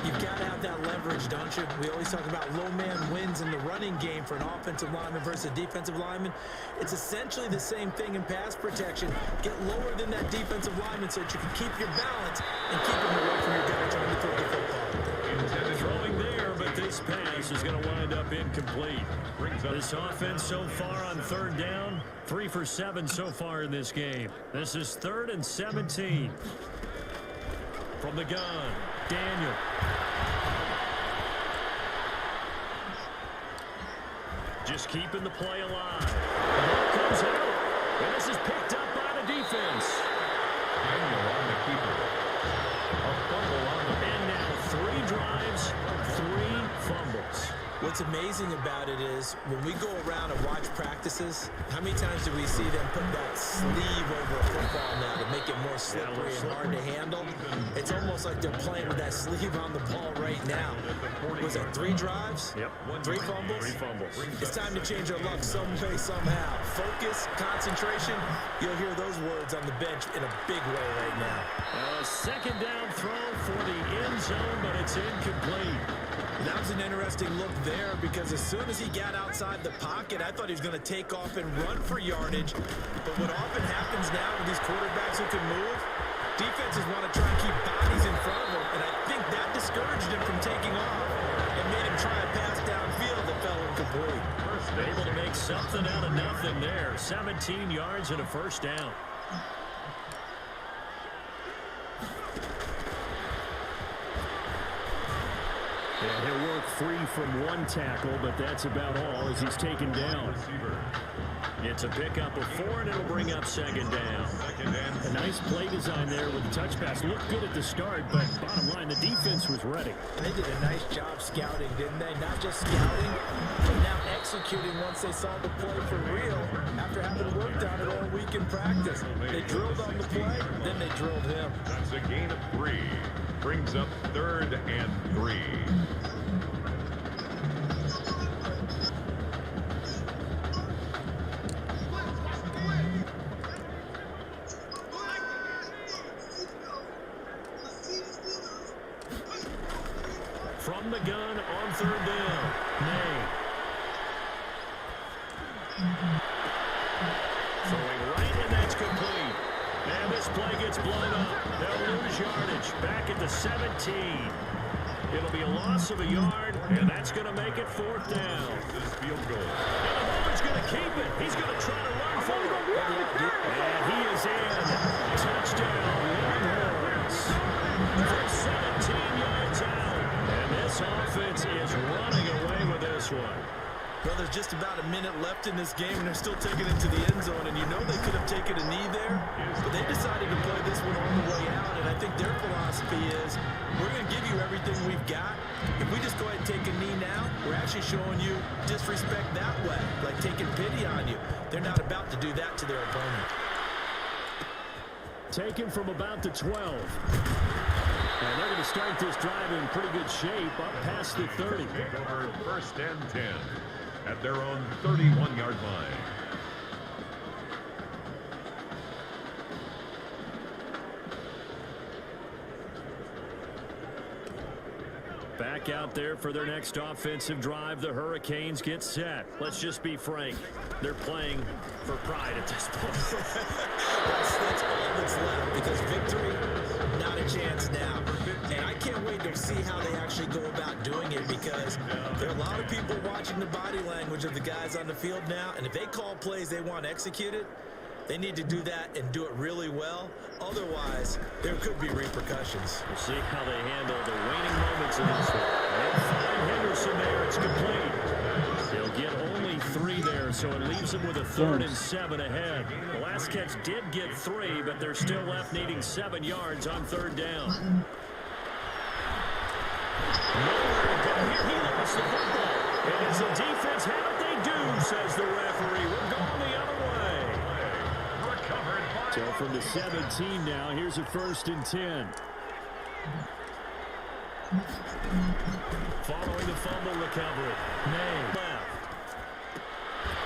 You've got to have that leverage, don't you? We always talk about low man wins in the running game for an offensive lineman versus a defensive lineman. It's essentially the same thing in pass protection. Get lower than that defensive lineman so that you can keep your balance and keep him away from your guy trying to throw the football. Throwing there, but they This pass is going to wind up incomplete. This offense so far on third down, 3 for 7 so far in this game. This is 3rd and 17. From the gun, Daniel. Just keeping the play alive. The ball comes out, and this is picked up by the defense. Daniel on the keeper. A fumble on the and now 3 drives, 3 fumbles. What's amazing about it is when we go around and watch practices, how many times do we see them put that sleeve over a football now to make it more slippery and hard to handle? It's almost like they're playing with that sleeve on the ball right now. Was that 3 drives? Yep. 3 fumbles? 3 fumbles. It's time to change our luck some way, somehow. Focus, concentration. You'll hear those words on the bench in a big way right now. A second down throw for the end zone, but it's incomplete. That was an interesting look there because as soon as he got outside the pocket, I thought he was going to take off and run for yardage. But what often happens now with these quarterbacks who can move, defenses want to try and keep bodies in front of them, and I think that discouraged him from taking off and made him try a pass downfield that fell incomplete. Able to make something out of nothing there. 17 yards and a first down. Yeah, he'll work free from 1 tackle, but that's about all as he's taken down. It's a pickup of 4, and it'll bring up second down. A nice play design there with the touch pass. Looked good at the start, but bottom line, the defense was ready. They did a nice job scouting, didn't they? Not just scouting, but now executing once they saw the play for real after having worked on it all week in practice. They drilled on the play, then they drilled him. That's a gain of 3. Brings up 3rd and 3. From the gun on 3rd down. May. Throwing right, and that's complete. And this play gets blown up. They'll lose yardage back at the 17. It'll be a loss of a yard, and that's going to make it 4th down. This field goal. And the Bulldog's going to keep it. He's going to try to run for it. And he is in. Touchdown, Longhorns. From 17 yards out. And this offense is running away with this one. Well, there's just about a minute left in this game, and they're still taking it to the end zone. And you know they could have taken a knee there, but they decided to play this one all the way out. And I think their philosophy is, we're going to give you everything we've got. If we just go ahead and take a knee now, we're actually showing you disrespect that way, like taking pity on you. They're not about to do that to their opponent. Taken from about the 12. And they're going to start this drive in pretty good shape up past the 30. Over 1st and 10 at their own 31-yard line. Back out there for their next offensive drive. The Hurricanes get set. Let's just be frank. They're playing for pride at this point. That's all that's left because victory, not a chance now. And I can't wait to see how they actually go about doing it because there are a lot of people watching the body language of the guys on the field now. And if they call plays they want executed, they need to do that and do it really well. Otherwise, there could be repercussions. We'll see how they handle the waning moments in this one. And find Henderson there. It's complete. They'll get only 3 there, so it leaves them with a 3rd and 7 ahead. The last catch did get 3, but they're still left needing 7 yards on 3rd down. Nowhere to go here. He lost the football. And as the defense have it, they do, says the referee. We're going the other way. So from the 17 now, here's a 1st and 10. Following the fumble recovery. May left.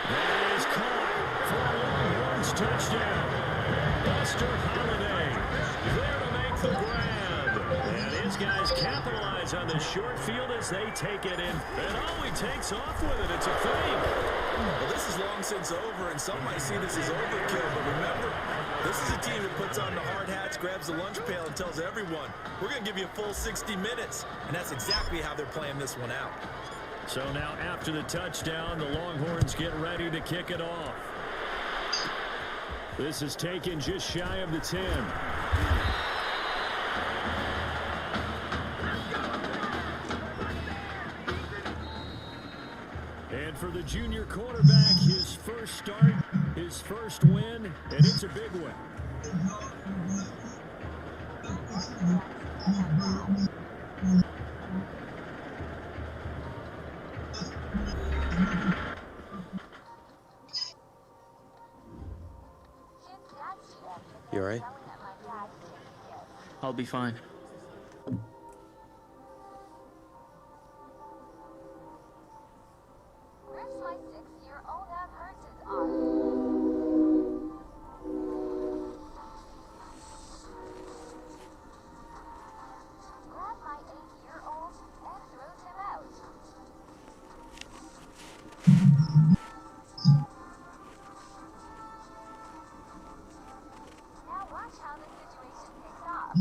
That is caught for a Longhorns touchdown. Buster Holiday there to make the grab. And His guys capitalize on the short field as they take it in. And oh, he takes off with it. It's a frame. Well, this is long since over, and some might see this as overkill, but remember, this is a team that puts on the hard hats, grabs the lunch pail, and tells everyone, we're going to give you a full 60 minutes. And that's exactly how they're playing this one out. So now after the touchdown, the Longhorns get ready to kick it off. This is taken just shy of the 10. And for the junior quarterback, his first start, his first win, and it's a big one. You alright? I'll be fine. Where's my 6-year-old have hers is on? Grab my 8-year-old and throws him out. Now watch how the situation takes off.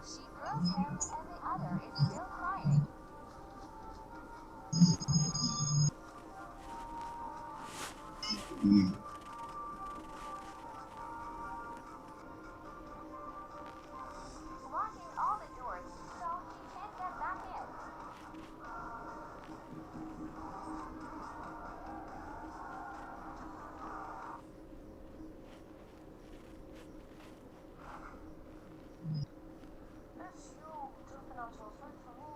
She throws him and the other is still crying. Locking all the doors so he can't get back in. It's you dropping out your foot for me.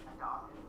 I got it.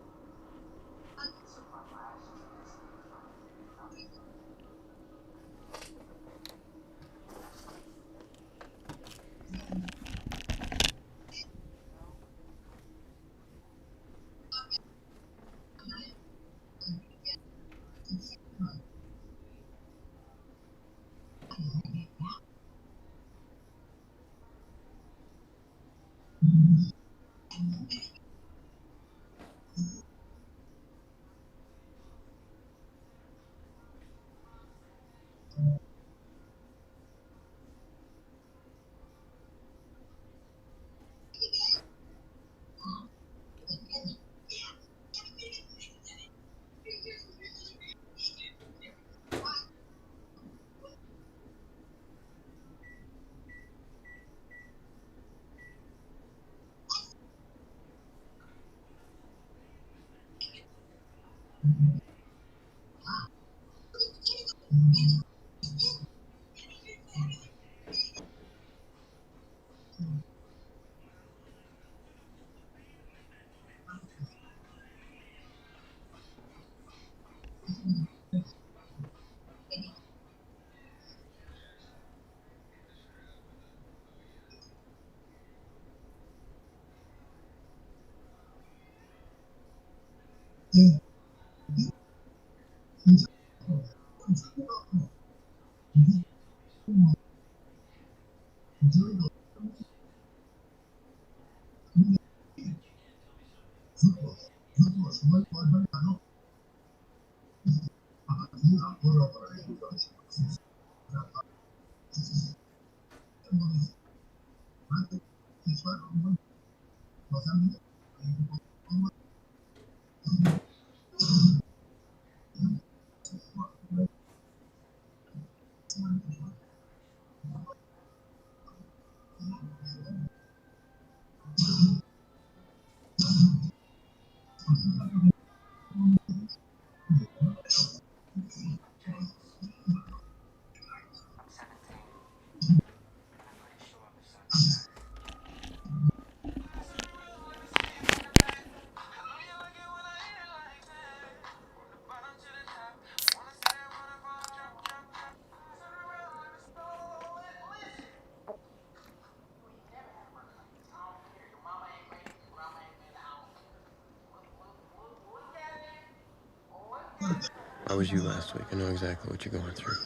I was you last week. I know exactly what you're going through.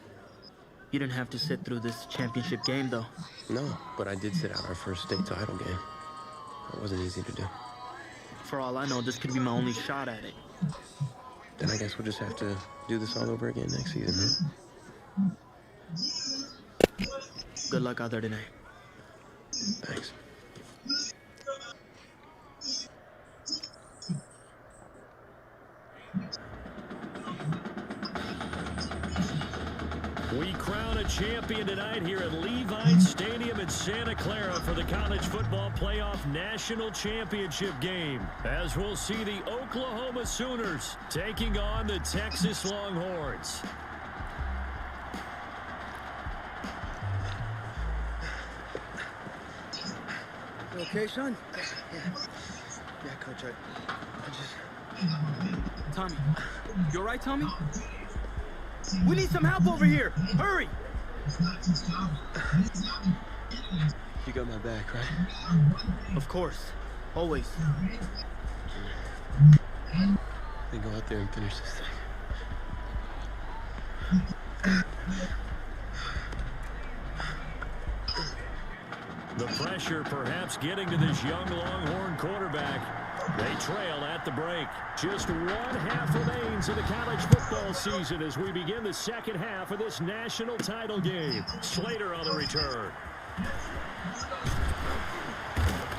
You didn't have to sit through this championship game, though. No, but I did sit out our first state title game. It wasn't easy to do. For all I know, this could be my only shot at it. Then I guess we'll just have to do this all over again next season, huh? Good luck out there tonight. Thanks. We crown a champion tonight here at Levi Stadium in Santa Clara for the College Football Playoff National Championship game, as we'll see the Oklahoma Sooners taking on the Texas Longhorns. You okay, son? Yeah, Coach, I just... Tommy, you all right, Tommy? We need some help over here. Hurry! You got my back, right? Of course. Always. Then go out there and finish this thing. The pressure perhaps getting to this young Longhorn quarterback. They trail at the break. Just one half remains of the college football season as we begin the second half of this national title game. Slater on the return.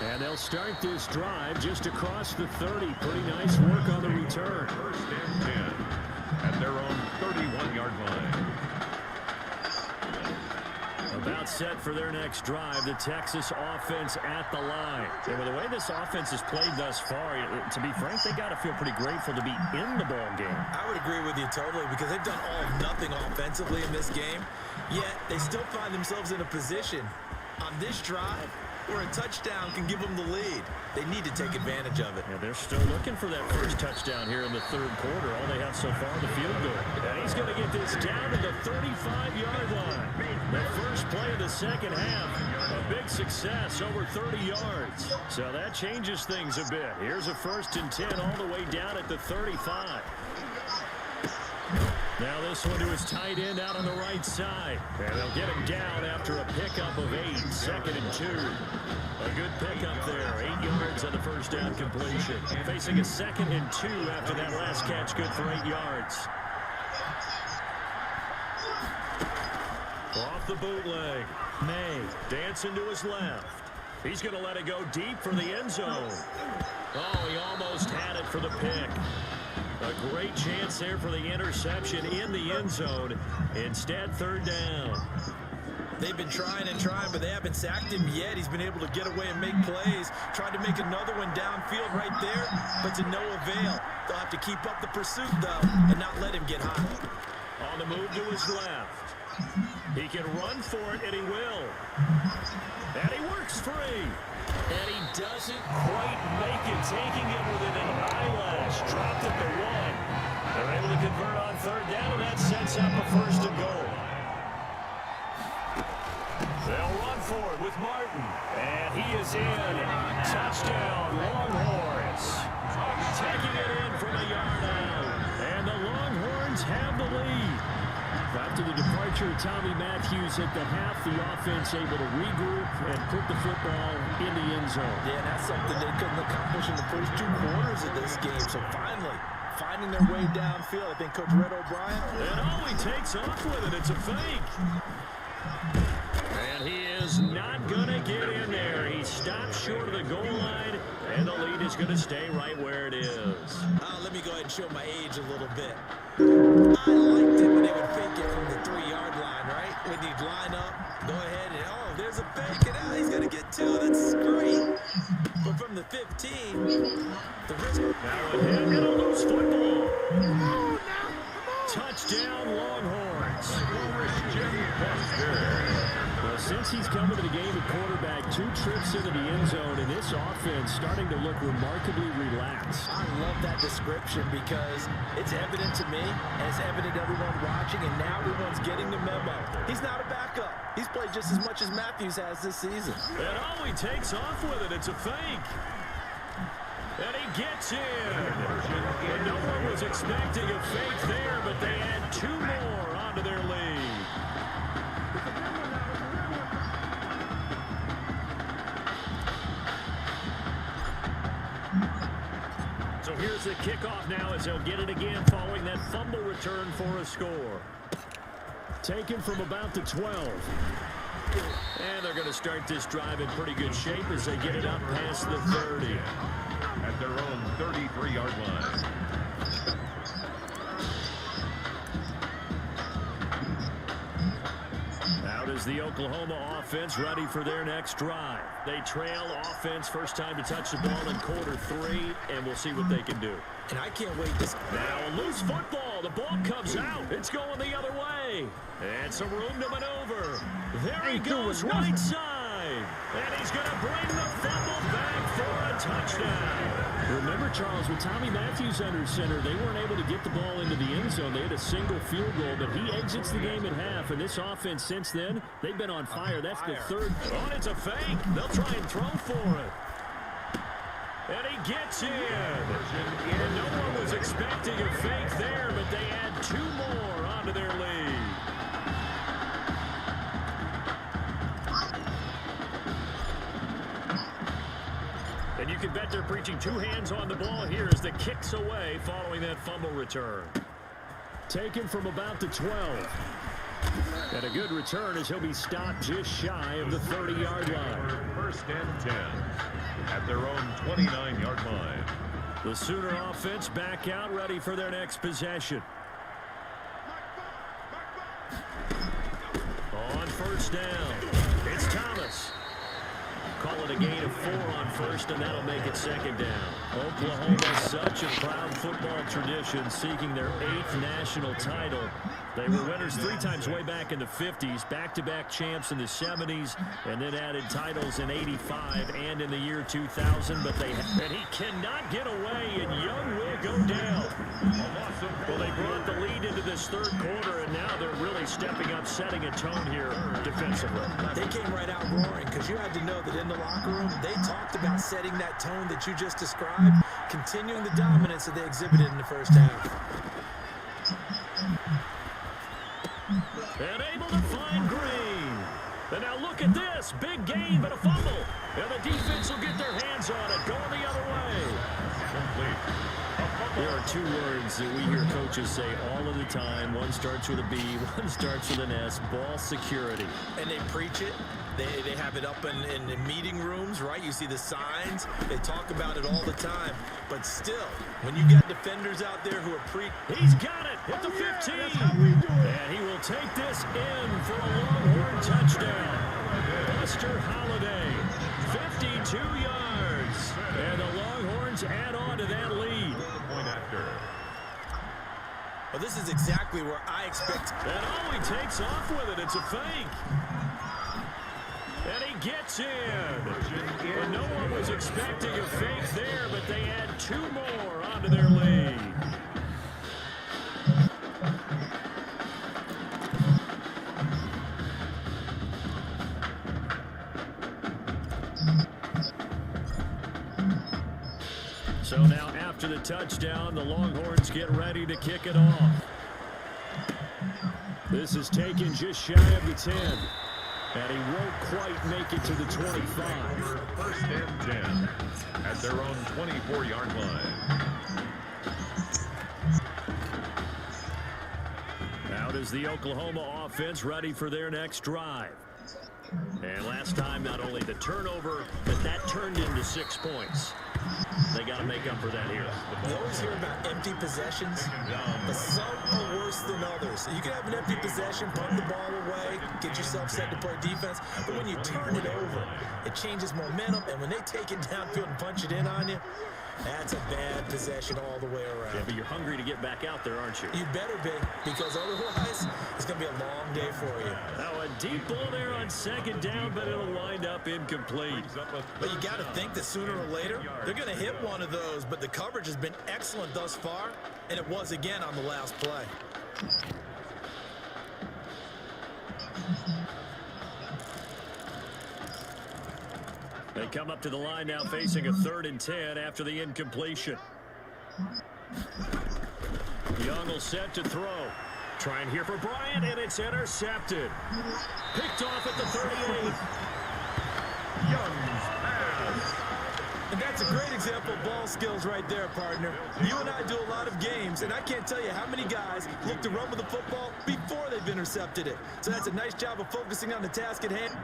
And they'll start this drive just across the 30. Pretty nice work on the return. First and 10 at their own 31-yard line. About set for their next drive, the Texas offense at the line. And with the way this offense has played thus far, to be frank, they got to feel pretty grateful to be in the ball game. I would agree with you totally, because they've done all of nothing offensively in this game, yet they still find themselves in a position on this drive where a touchdown can give them the lead. They need to take advantage of it. Yeah, they're still looking for that first touchdown here in the third quarter. All they have so far, the field goal. And he's going to get this down to the 35-yard line. The first play of the second half, a big success, over 30 yards. So that changes things a bit. Here's a 1st and 10 all the way down at the 35. Now this one to his tight end out on the right side. And they'll get him down after a pickup of 8, 2nd and 2. A good pickup there, 8 yards on the first down completion. Facing a 2nd and 2 after that last catch, good for 8 yards. Off the bootleg, May dancing to his left. He's going to let it go deep for the end zone. Oh, he almost had it for the pick. A great chance there for the interception in the end zone. Instead, 3rd down. They've been trying and trying, but they haven't sacked him yet. He's been able to get away and make plays. Tried to make another one downfield right there, but to no avail. They'll have to keep up the pursuit, though, and not let him get hot. On the move to his left. He can run for it, and he will. And he works free. And he doesn't quite make it, taking it within an eyelash. Dropped it to 1. They're able to convert on 3rd down, and that sets up a 1st and goal. They'll run for it with Martin. And he is in. Touchdown, Longhorns. Taking it in from a yard out. And the Longhorns have the lead. After the departure of Tommy Matthews at the half, the offense able to regroup and put the football in the end zone. Yeah, that's something they couldn't accomplish in the first 2 quarters of this game. So finally, finding their way downfield. I think Coach Red O'Brien. And he takes off with it. It's a fake. And he is not going to get in there. He stops short of the goal line, and the lead is going to stay right where it is. Let me go ahead and show my age a little bit. I liked it when they would fake it from the 3-yard line, right? When you'd line up, go ahead and, oh, there's a fake, and now he's going to get 2. That's great. But from the 15, the risk. Now with him, going to lose football. Touchdown, Longhorns. Well, since he's come into the game at quarterback, 2 trips into the end zone, and this offense starting to look remarkably relaxed. I love that description because it's evident to me, and it's evident to everyone watching, and now everyone's getting the memo. He's not a backup. He's played just as much as Matthews has this season. And he takes off with it. It's a fake. And he gets in. And no one was expecting a fake there, but they add 2 more onto their lead. So here's the kickoff now as they'll get it again following that fumble return for a score. Taken from about the 12. And they're going to start this drive in pretty good shape as they get it up past the 30. At their own 33-yard line. Out is the Oklahoma offense ready for their next drive. They trail offense first time to touch the ball in quarter 3, and we'll see what they can do. And I can't wait to... Now a loose football. The ball comes out. It's going the other way. And some room to maneuver. There he goes, right side. And he's going to bring the fumble back for a touchdown. Remember, Charles, with Tommy Matthews under center, they weren't able to get the ball into the end zone. They had a single field goal, but he exits the game at half. And this offense since then, they've been on fire. That's the third. Oh, it's a fake. They'll try and throw for it. And he gets in. And no one was expecting a fake there, but they add 2 more onto their lead. And you can bet they're preaching 2 hands on the ball here as the kick's away following that fumble return. Taken from about the 12. And a good return as he'll be stopped just shy of the 30-yard line. First and 10 at their own 29-yard line. The Sooner offense back out, ready for their next possession. On first down, it's Thomas. Call it a gain of 4 on first, and that'll make it second down. Oklahoma, such a proud football tradition, seeking their 8th national title. They were winners 3 times way back in the 50s, back-to-back champs in the 70s, and then added titles in 85 and in the year 2000. But and he cannot get away, and Young will go down. Well, they brought the lead into this 3rd quarter, and now they're really stepping up, setting a tone here defensively. They came right out roaring because you had to know that in the locker room, they talked about setting that tone that you just described, continuing the dominance that they exhibited in the first half. And able to find Green. And now look at this. Big gain, but a fumble. And the defense will get their hands on it. Going the other way. Complete. There are 2 words that we hear coaches say all of the time. One starts with a B, one starts with an S. Ball security. And they preach it. They have it up in meeting rooms, right? You see the signs. They talk about it all the time. But still, when you got defenders out there who are He's got it at the 15. And he will take this in for a Longhorn touchdown. Buster Holiday, 52 yards. And the Longhorns add on to that lead. Point after. Well, this is exactly where I expect. And oh, he takes off with it. It's a fake. And he gets in. And no one was expecting a fake there, but they add 2 more onto their lead. So now after the touchdown, the Longhorns get ready to kick it off. This is taken just shy of the 10. And he won't quite make it to the 25. First and 10 at their own 24-yard line. Out is the Oklahoma offense ready for their next drive. And last time, not only the turnover, but that turned into 6 points. They got to make up for that here. You always hear about empty possessions, but some are worse than others. You can have an empty possession, punt the ball away, get yourself set to play defense, but when you turn it over, it changes momentum, and when they take it downfield and punch it in on you, that's a bad possession all the way around. Yeah, but you're hungry to get back out there, aren't you? You better be, because otherwise, it's going to be a long day for you. Now, a deep ball there on second down, but it'll wind up incomplete. But you got to think that sooner or later, they're going to hit one of those, but the coverage has been excellent thus far, and it was again on the last play. They come up to the line now facing a 3rd and 10 after the incompletion. Young will set to throw. Trying here for Bryant, and it's intercepted. Picked off at the 38. Young's pass. And that's a great example of ball skills right there, partner. You and I do a lot of games, and I can't tell you how many guys look to run with the football before they've intercepted it. So that's a nice job of focusing on the task at hand.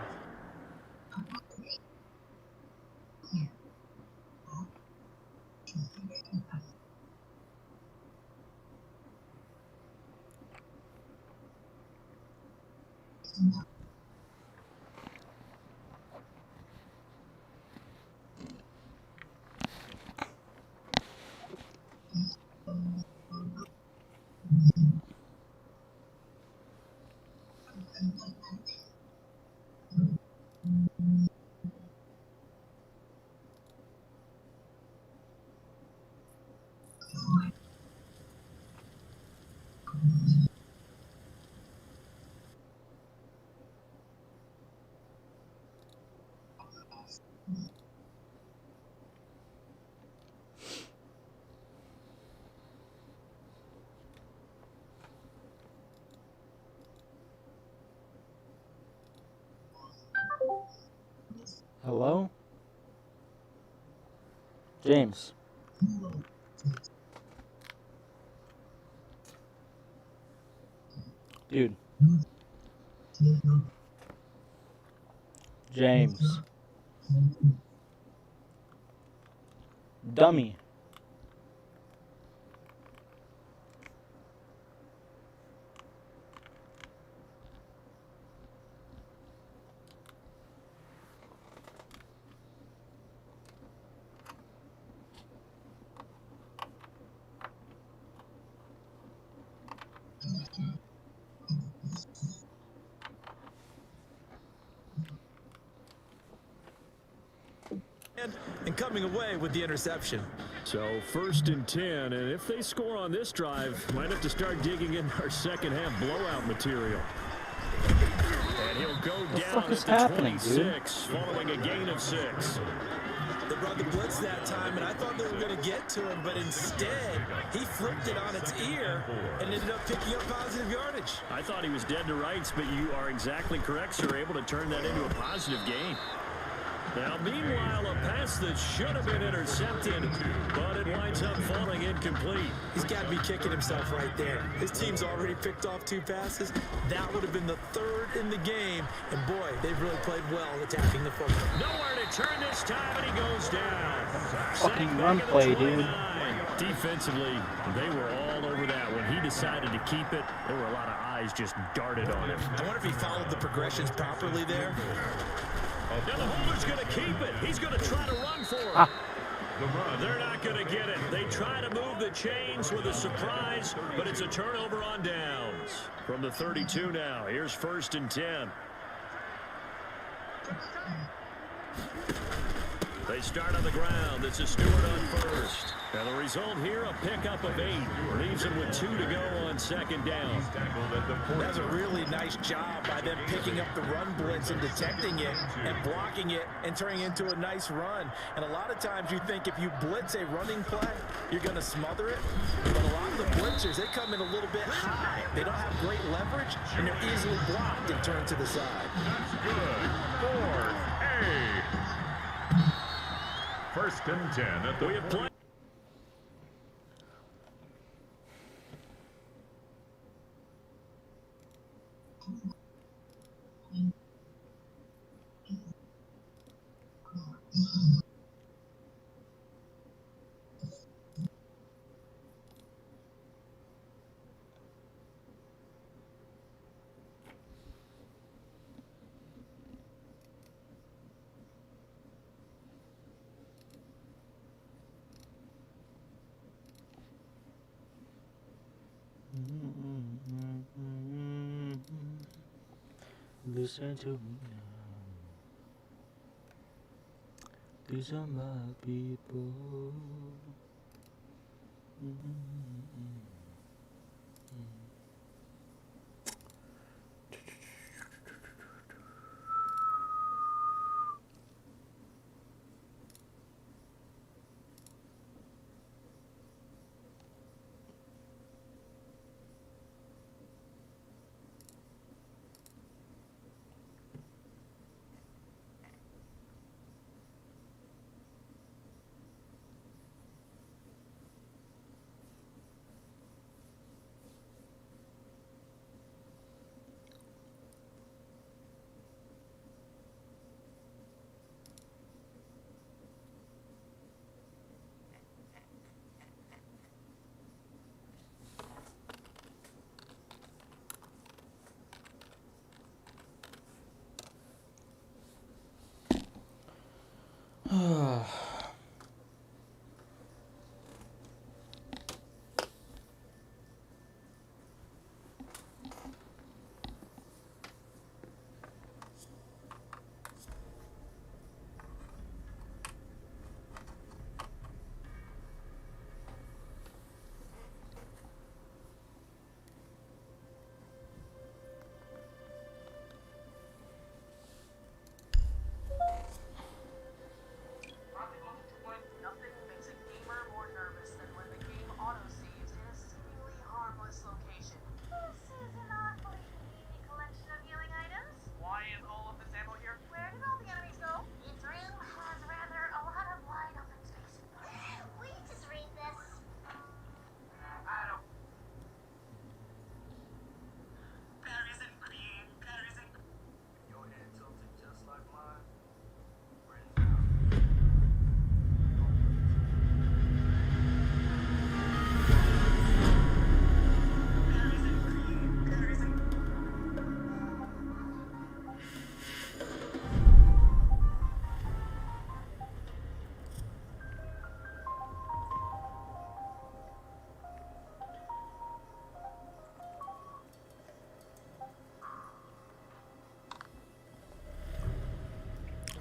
Hello? James. Dude. James. Dummy. And coming away with the interception. So 1st and 10, and if they score on this drive, might have to start digging in our second half blowout material. And he'll go down at the 26, following a gain of 6. They brought the blitz that time, and I thought they were going to get to him, but instead, he flipped it on its ear and ended up picking up positive yardage. I thought he was dead to rights, but you are exactly correct, sir, able to turn that into a positive gain. Now, meanwhile, a pass that should have been intercepted, but it winds up falling incomplete. He's got to be kicking himself right there. His team's already picked off 2 passes. That would have been the 3rd in the game. And, boy, they've really played well attacking the football. Nowhere to turn this time, and he goes down. Fucking run play, dude. Defensively, they were all over that. When he decided to keep it, there were a lot of eyes just darted on him. I wonder if he followed the progressions properly there. Now the holder's going to keep it. He's going to try to run for it. They're not going to get it. They try to move the chains with a surprise, but it's a turnover on downs. From the 32 now, here's 1st and 10. They start on the ground. It's a Stewart on first. And the result here, a pickup of 8. Leaves them with 2 to go on 2nd down. That's a really nice job by them picking up the run blitz and detecting it and blocking it and turning it into a nice run. And a lot of times you think if you blitz a running play, you're going to smother it. But a lot of the blitzers, they come in a little bit high. They don't have great leverage, and they're easily blocked and turned to the side. That's good. 4A. 1st and 10 at the point. Listen to me now. These are my people.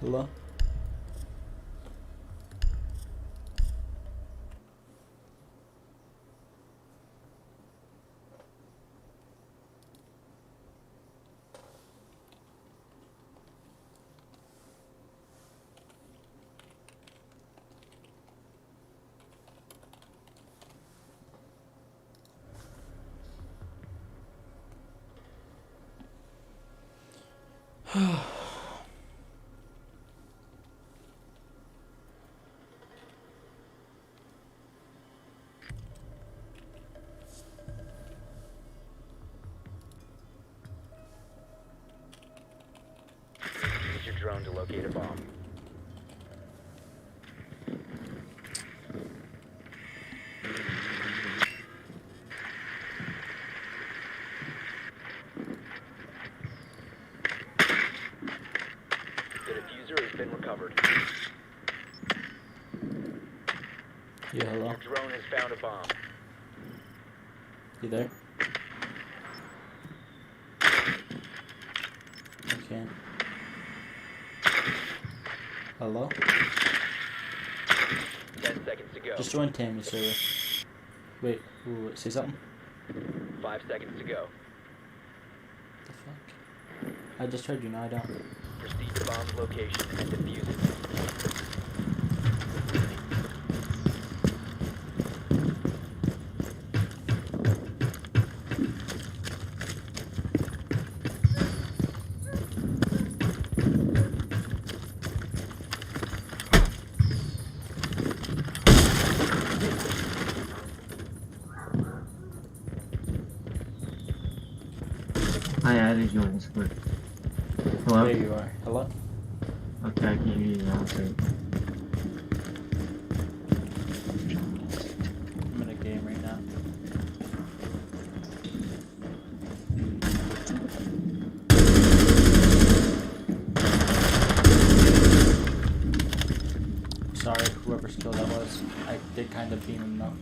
Hello? Use your drone to locate a bomb. The diffuser has been recovered. Yeah, hello? Your drone has found a bomb. You there? Okay. Hello? 10 seconds to go. Just join Tammy server. Wait, say something? 5 seconds to go. The fuck? I just heard you, now I don't. Proceed to bomb's location and defuse it. I added you on Discord. Hello? There you are. Hello? Okay, I can hear you now. Okay. I'm in a game right now. Sorry, whoever's kill that was. I did kind of beam him though.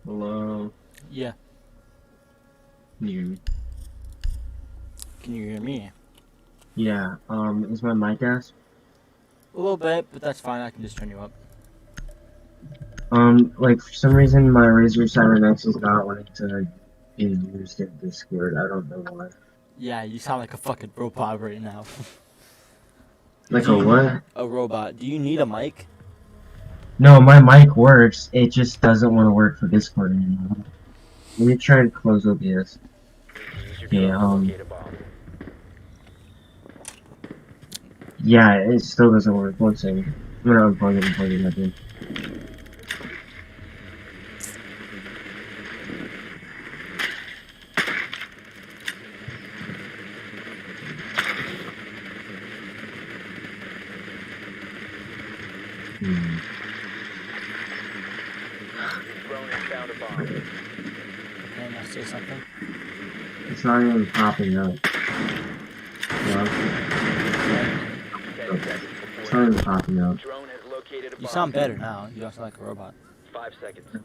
Hello? Yeah. Can you hear me? Can you hear me? Yeah, is my mic ass? A little bit, but that's fine. I can just turn you up. Like, for some reason, my Razer Siren X is not wanting to be used in Discord. I don't know why. Yeah, you sound like a fucking robot right now. Like a what? A robot. Do you need a mic? No, my mic works. It just doesn't want to work for Discord anymore. Let me try and close OBS. Yeah, yeah, it still doesn't work. One second. I'm gonna unplug it and plug it back in. Drone has found a bomb. Can I say something? It's not even popping up. Yeah. It's not even popping up. Drone has located a bomb. You sound better now. You don't sound like a robot. 5 seconds.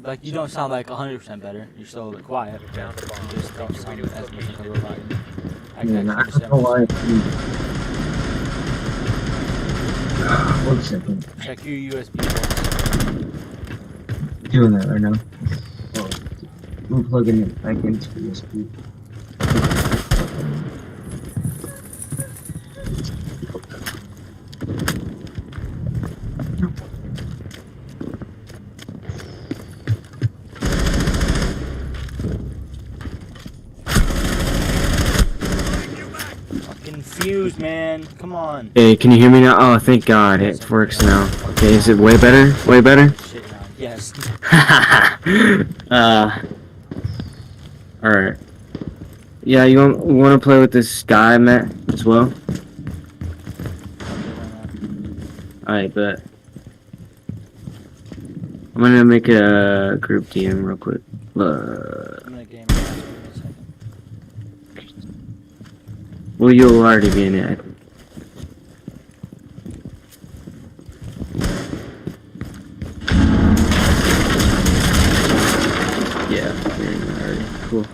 Like, you don't sound like 100% better. You're still quiet, but you just don't sound as much like a robot. I Yeah, I don't know why. One second. Check your USB ports. Doing that right now. Oh. I'm plugging it back into this USB. Confused, man. Come on. Hey, can you hear me now? Oh, thank God, it works now. Okay, is it way better? Way better? Shit now. Yes. Alright. Yeah, you want to play with this guy, Matt, as well? Alright, bet. I'm gonna make a group DM real quick. I'm gonna game in a second. Well, you'll already be in it. Yeah, you're in it already. Cool.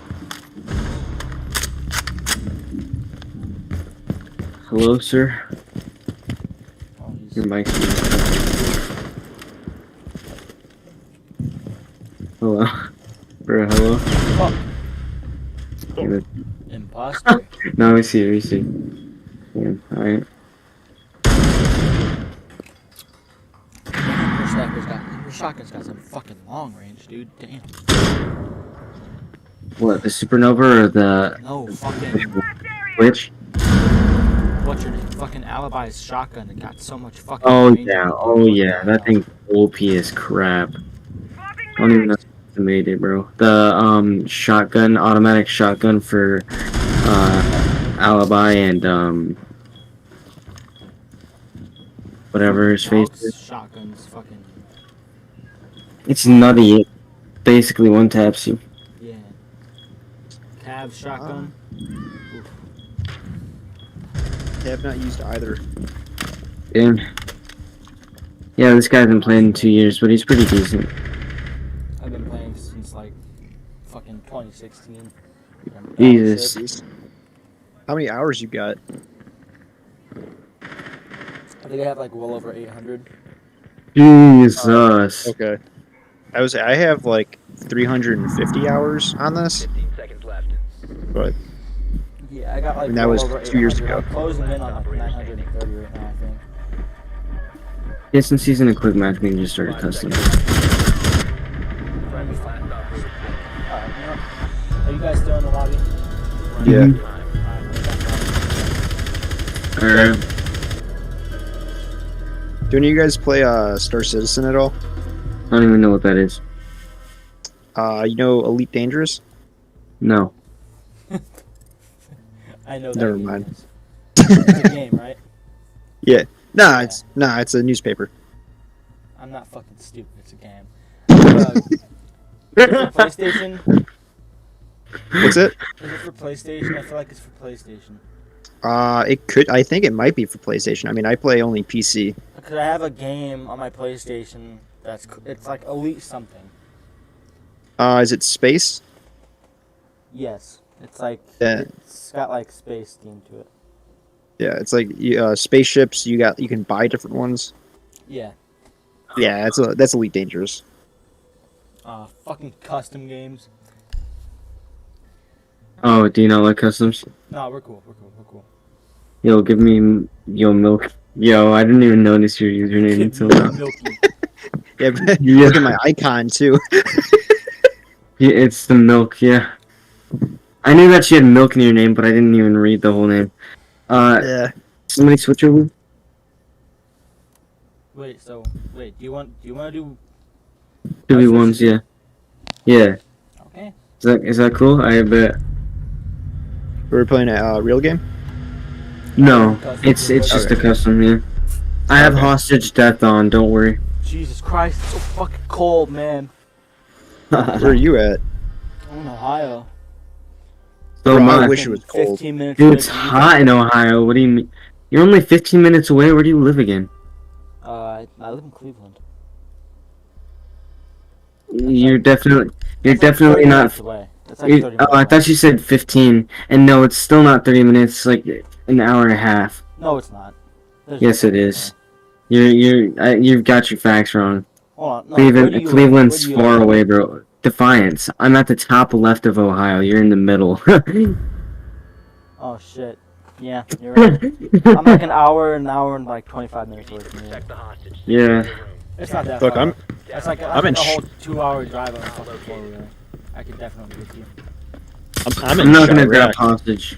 Hello, sir. Your mic's hello. Bro, hello. Oh. Imposter. No, we see. Yeah, alright. Your shotgun's got some fucking long range, dude. Damn. What, the Supernova or the... No, fucking... Which? What's your name? Fucking Alibi's shotgun. It got so much fucking range. Oh yeah, that thing OP as crap. I don't even know if I made it, bro. The, shotgun, automatic shotgun for, Alibi and, whatever his face is. Shotgun's fucking... It's nutty. It basically one taps you. Yeah. Cav shotgun. I have not used either. Damn. Yeah, this guy's been playing 2 years, but he's pretty decent. I've been playing since like fucking 2016. Jesus. How many hours you got? I think I have like well over 800. Jesus. Okay. I have like 350 hours on this. 15 seconds left. But Yeah, I got like and that was over 2 years 800. ago. I'm closing in on like 930 right now, I think. Yeah, since he's in a quick match, we can just start a custom. Alright, you know, are you guys still in the lobby? Yeah. Alright. Do any of you guys play Star Citizen at all? I don't even know what that is. You know Elite Dangerous? No. I know that. Never game mind. is. It's a game, right? Yeah. It's a newspaper. I'm not fucking stupid. It's a game. Is it for PlayStation? What's it? Is it for PlayStation? I feel like it's for PlayStation. It could. I think it might be for PlayStation. I mean, I play only PC. Because I have a game on my PlayStation it's like Elite something. Is it Space? Yes. It's like Yeah. it's got like space theme to it. Yeah, it's like spaceships. You can buy different ones. Yeah. Yeah, that's Elite Dangerous. Fucking custom games. Oh, do you not like customs? No, we're cool. Yo, give me yo milk. Yo, I didn't even notice your username until now. Yeah, but look at my icon too. Yeah, it's the milk. Yeah. I knew that she had milk in your name, but I didn't even read the whole name. Yeah. Somebody switch over. Wait, do you want to do 2v1s, yeah. Yeah. Okay. Is that cool? I bet. We're playing a real game? No, it's just a custom, yeah. I have hostage death on, don't worry. Jesus Christ, it's so fucking cold, man. Where are you at? I'm in Ohio. So Bro, I much. wish it was cold. 15 minutes Dude, away it's from you. hot in Ohio. What do you mean? You're only 15 minutes away. Where do you live again? I live in Cleveland. You're definitely That's like 30 not. minutes away. That's like 30 minutes Oh, I thought you said 15. And no, it's still not 30 minutes. It's like an hour and a half. No, it's not. There's Yes, no it is. You've got your facts wrong. Hold on. No, where do you live? Cleveland's Where do you far live? away, bro. Defiance. I'm at the top left of Ohio. You're in the middle. Oh shit. Yeah, you're right. I'm like an hour and like 25 minutes away from here. Yeah. It's not that Look, far. I'm That's in like a whole 2-hour drive on a fucking four-wheeler. I could definitely get you. I'm not gonna grab hostage.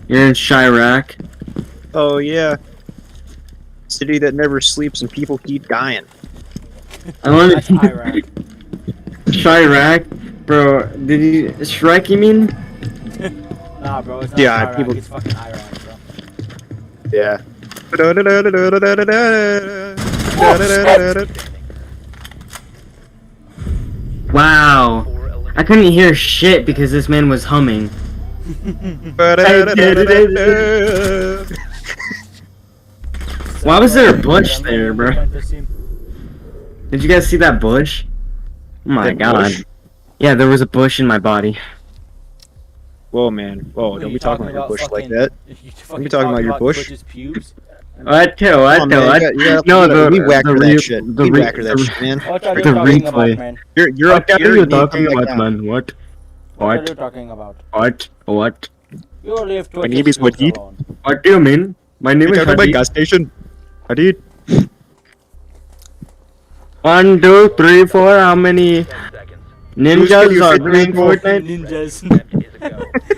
You're in Chirac. Oh yeah. City that never sleeps and people keep dying. I want to. Chirac, bro. Did you Shrek? You mean? Nah, bro. It's not Yeah, Iraq, people- It's fucking Iraq, bro. Yeah. Wow. I couldn't hear shit because this man was humming. Why was there a bush there, bro? Did you guys see that bush? Oh my That god. bush? Yeah, there was a bush in my body. Whoa, man. Whoa, What, don't you be talking talking about your bush about like fucking- that. you Don't be fucking talking about your about bush. Butch's pubes? What? Come on, man, we whacker that re- shit. the We re- whacker that the- shit, man. What are you the talking about, replay. man? You're What up here. are you and you talking come back about, down. man? What? What are you What? talking about? What? What? You leave My name is Twitch's pubes Wajid. alone. What do you mean? My name You is talking about Hadid. gas station? Hadid. 1, 2, 3, 4. How many ninjas you are fit playing people? Fortnite? Ninjas.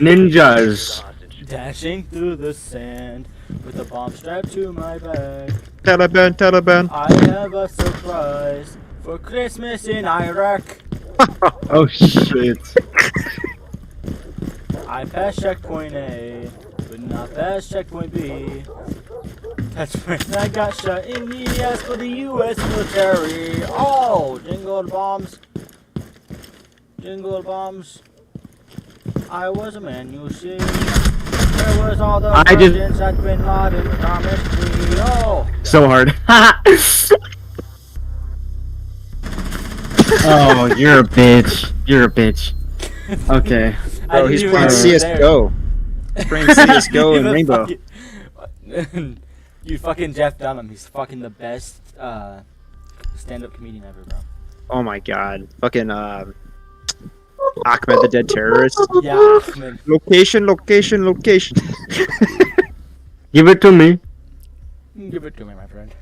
Ninjas. Dashing through the sand with a bomb strapped to my back. Taliban, Taliban. I have a surprise for Christmas in Iraq. Oh shit. I passed checkpoint A, but not past checkpoint B. That's when I got shot in the ass for the U.S. military. Oh, jingle bombs. Jingle bombs. I was a man, you see. There was all the I just- virgins that Bin Laden promised me. Oh. So hard. Oh, you're a bitch. You're a bitch. Okay. Bro, he's playing CSGO. He's playing CSGO and Rainbow. You fucking Jeff Dunham. He's fucking the best stand-up comedian ever, bro. Oh my god. Fucking, Ahmed the Dead Terrorist. Yeah, Ahmed. Location, location, location. Give it to me. Give it to me, my friend.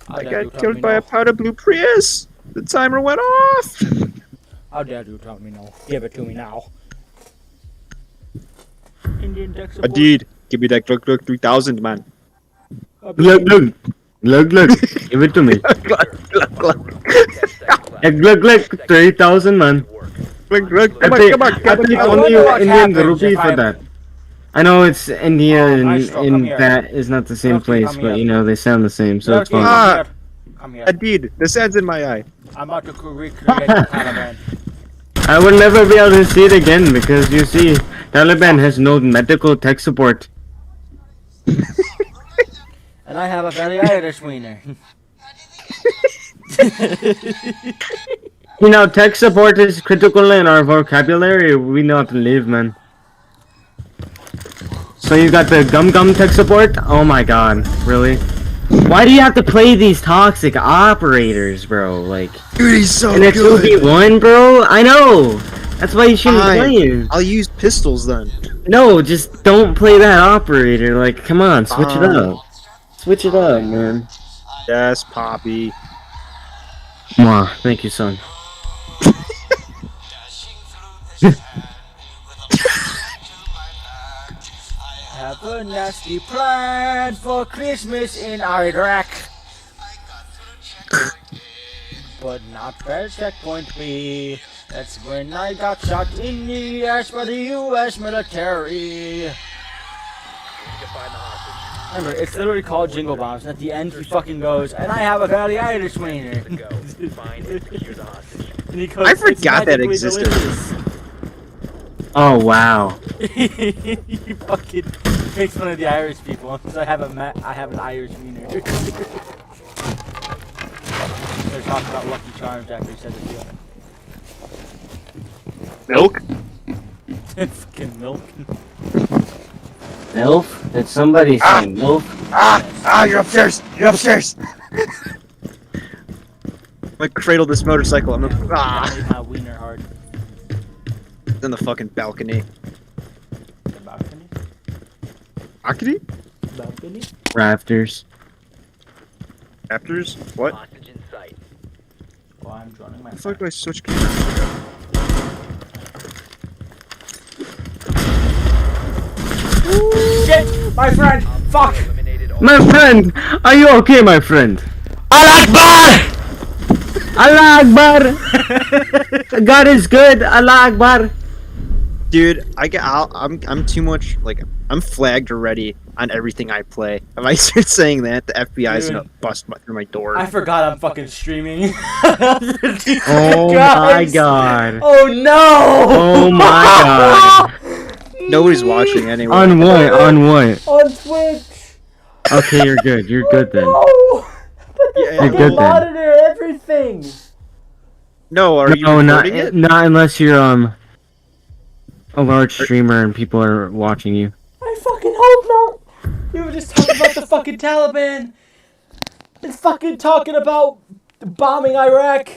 I got killed by a powder blue Prius. The timer went off. How dare you tell me no? Give it to me now. Indian tech I support. did. Give me that Glock 3000, man. Look, look. Look, look. Give it to me. Look. 3,000, man. Look. I pay only Indian rupee for that. I know it's India and that is not the same place, but you know, they sound the same, so it's fine. Ah, Come here. I did. The sand's in my eye. I'm about to recreate the Taliban. I will never be able to see it again because you see, Taliban has no medical tech support. And I have a very Irish wiener. You know, tech support is critical in our vocabulary. We know how to live, man. So you got the gum tech support? Oh my god, really? Why do you have to play these toxic operators, bro? Like, Dude, he's so in a 2v1, bro? I know! That's why you shouldn't play him. I'll use pistols then. No, just don't play that operator. Like, come on, switch it up. Switch it up, man. Yes, Poppy. Mwah, thank you, son. Have a nasty plan for Christmas in Iraq. But not past checkpoint B. That's when I got shot in the ass by the U.S. military. Remember, it's literally called Jingle Bombs, and at the end he fucking goes, and I have a very Irish wiener. And he goes, I "It's forgot that magically existed. delicious." Oh, wow. He fucking makes fun of the Irish people. So I have an Irish wiener. They're talking about Lucky Charms after he said the deal. Milk? Fucking milk. MILF? Did somebody say MILF? You're upstairs! You're upstairs! Like cradle this motorcycle. I'm My wiener hard. in the fucking balcony. The balcony? Balcony? Balcony? Rafters. Rafters? What? Hostage in sight. Oh, I'm droning my. The fuck do I switch cameras? Shit! My friend! Fuck! My friend! Are you okay, my friend? Allah Akbar! Allah Akbar! God is good. Allah Akbar. Dude, I'm too much, like, I'm flagged already on everything I play. If I start saying that, the FBI is gonna bust through my door. I forgot I'm fucking streaming. Oh my god. Oh no! Oh my god. Nobody's watching anyway. On what? On what? On Twitch. Okay, you're good. You're good then. No! You're good then. Monitor everything. No, are you recording it? Not unless you're a large streamer and people are watching you. I fucking hope not. You were just talking about the fucking Taliban. And fucking talking about bombing Iraq.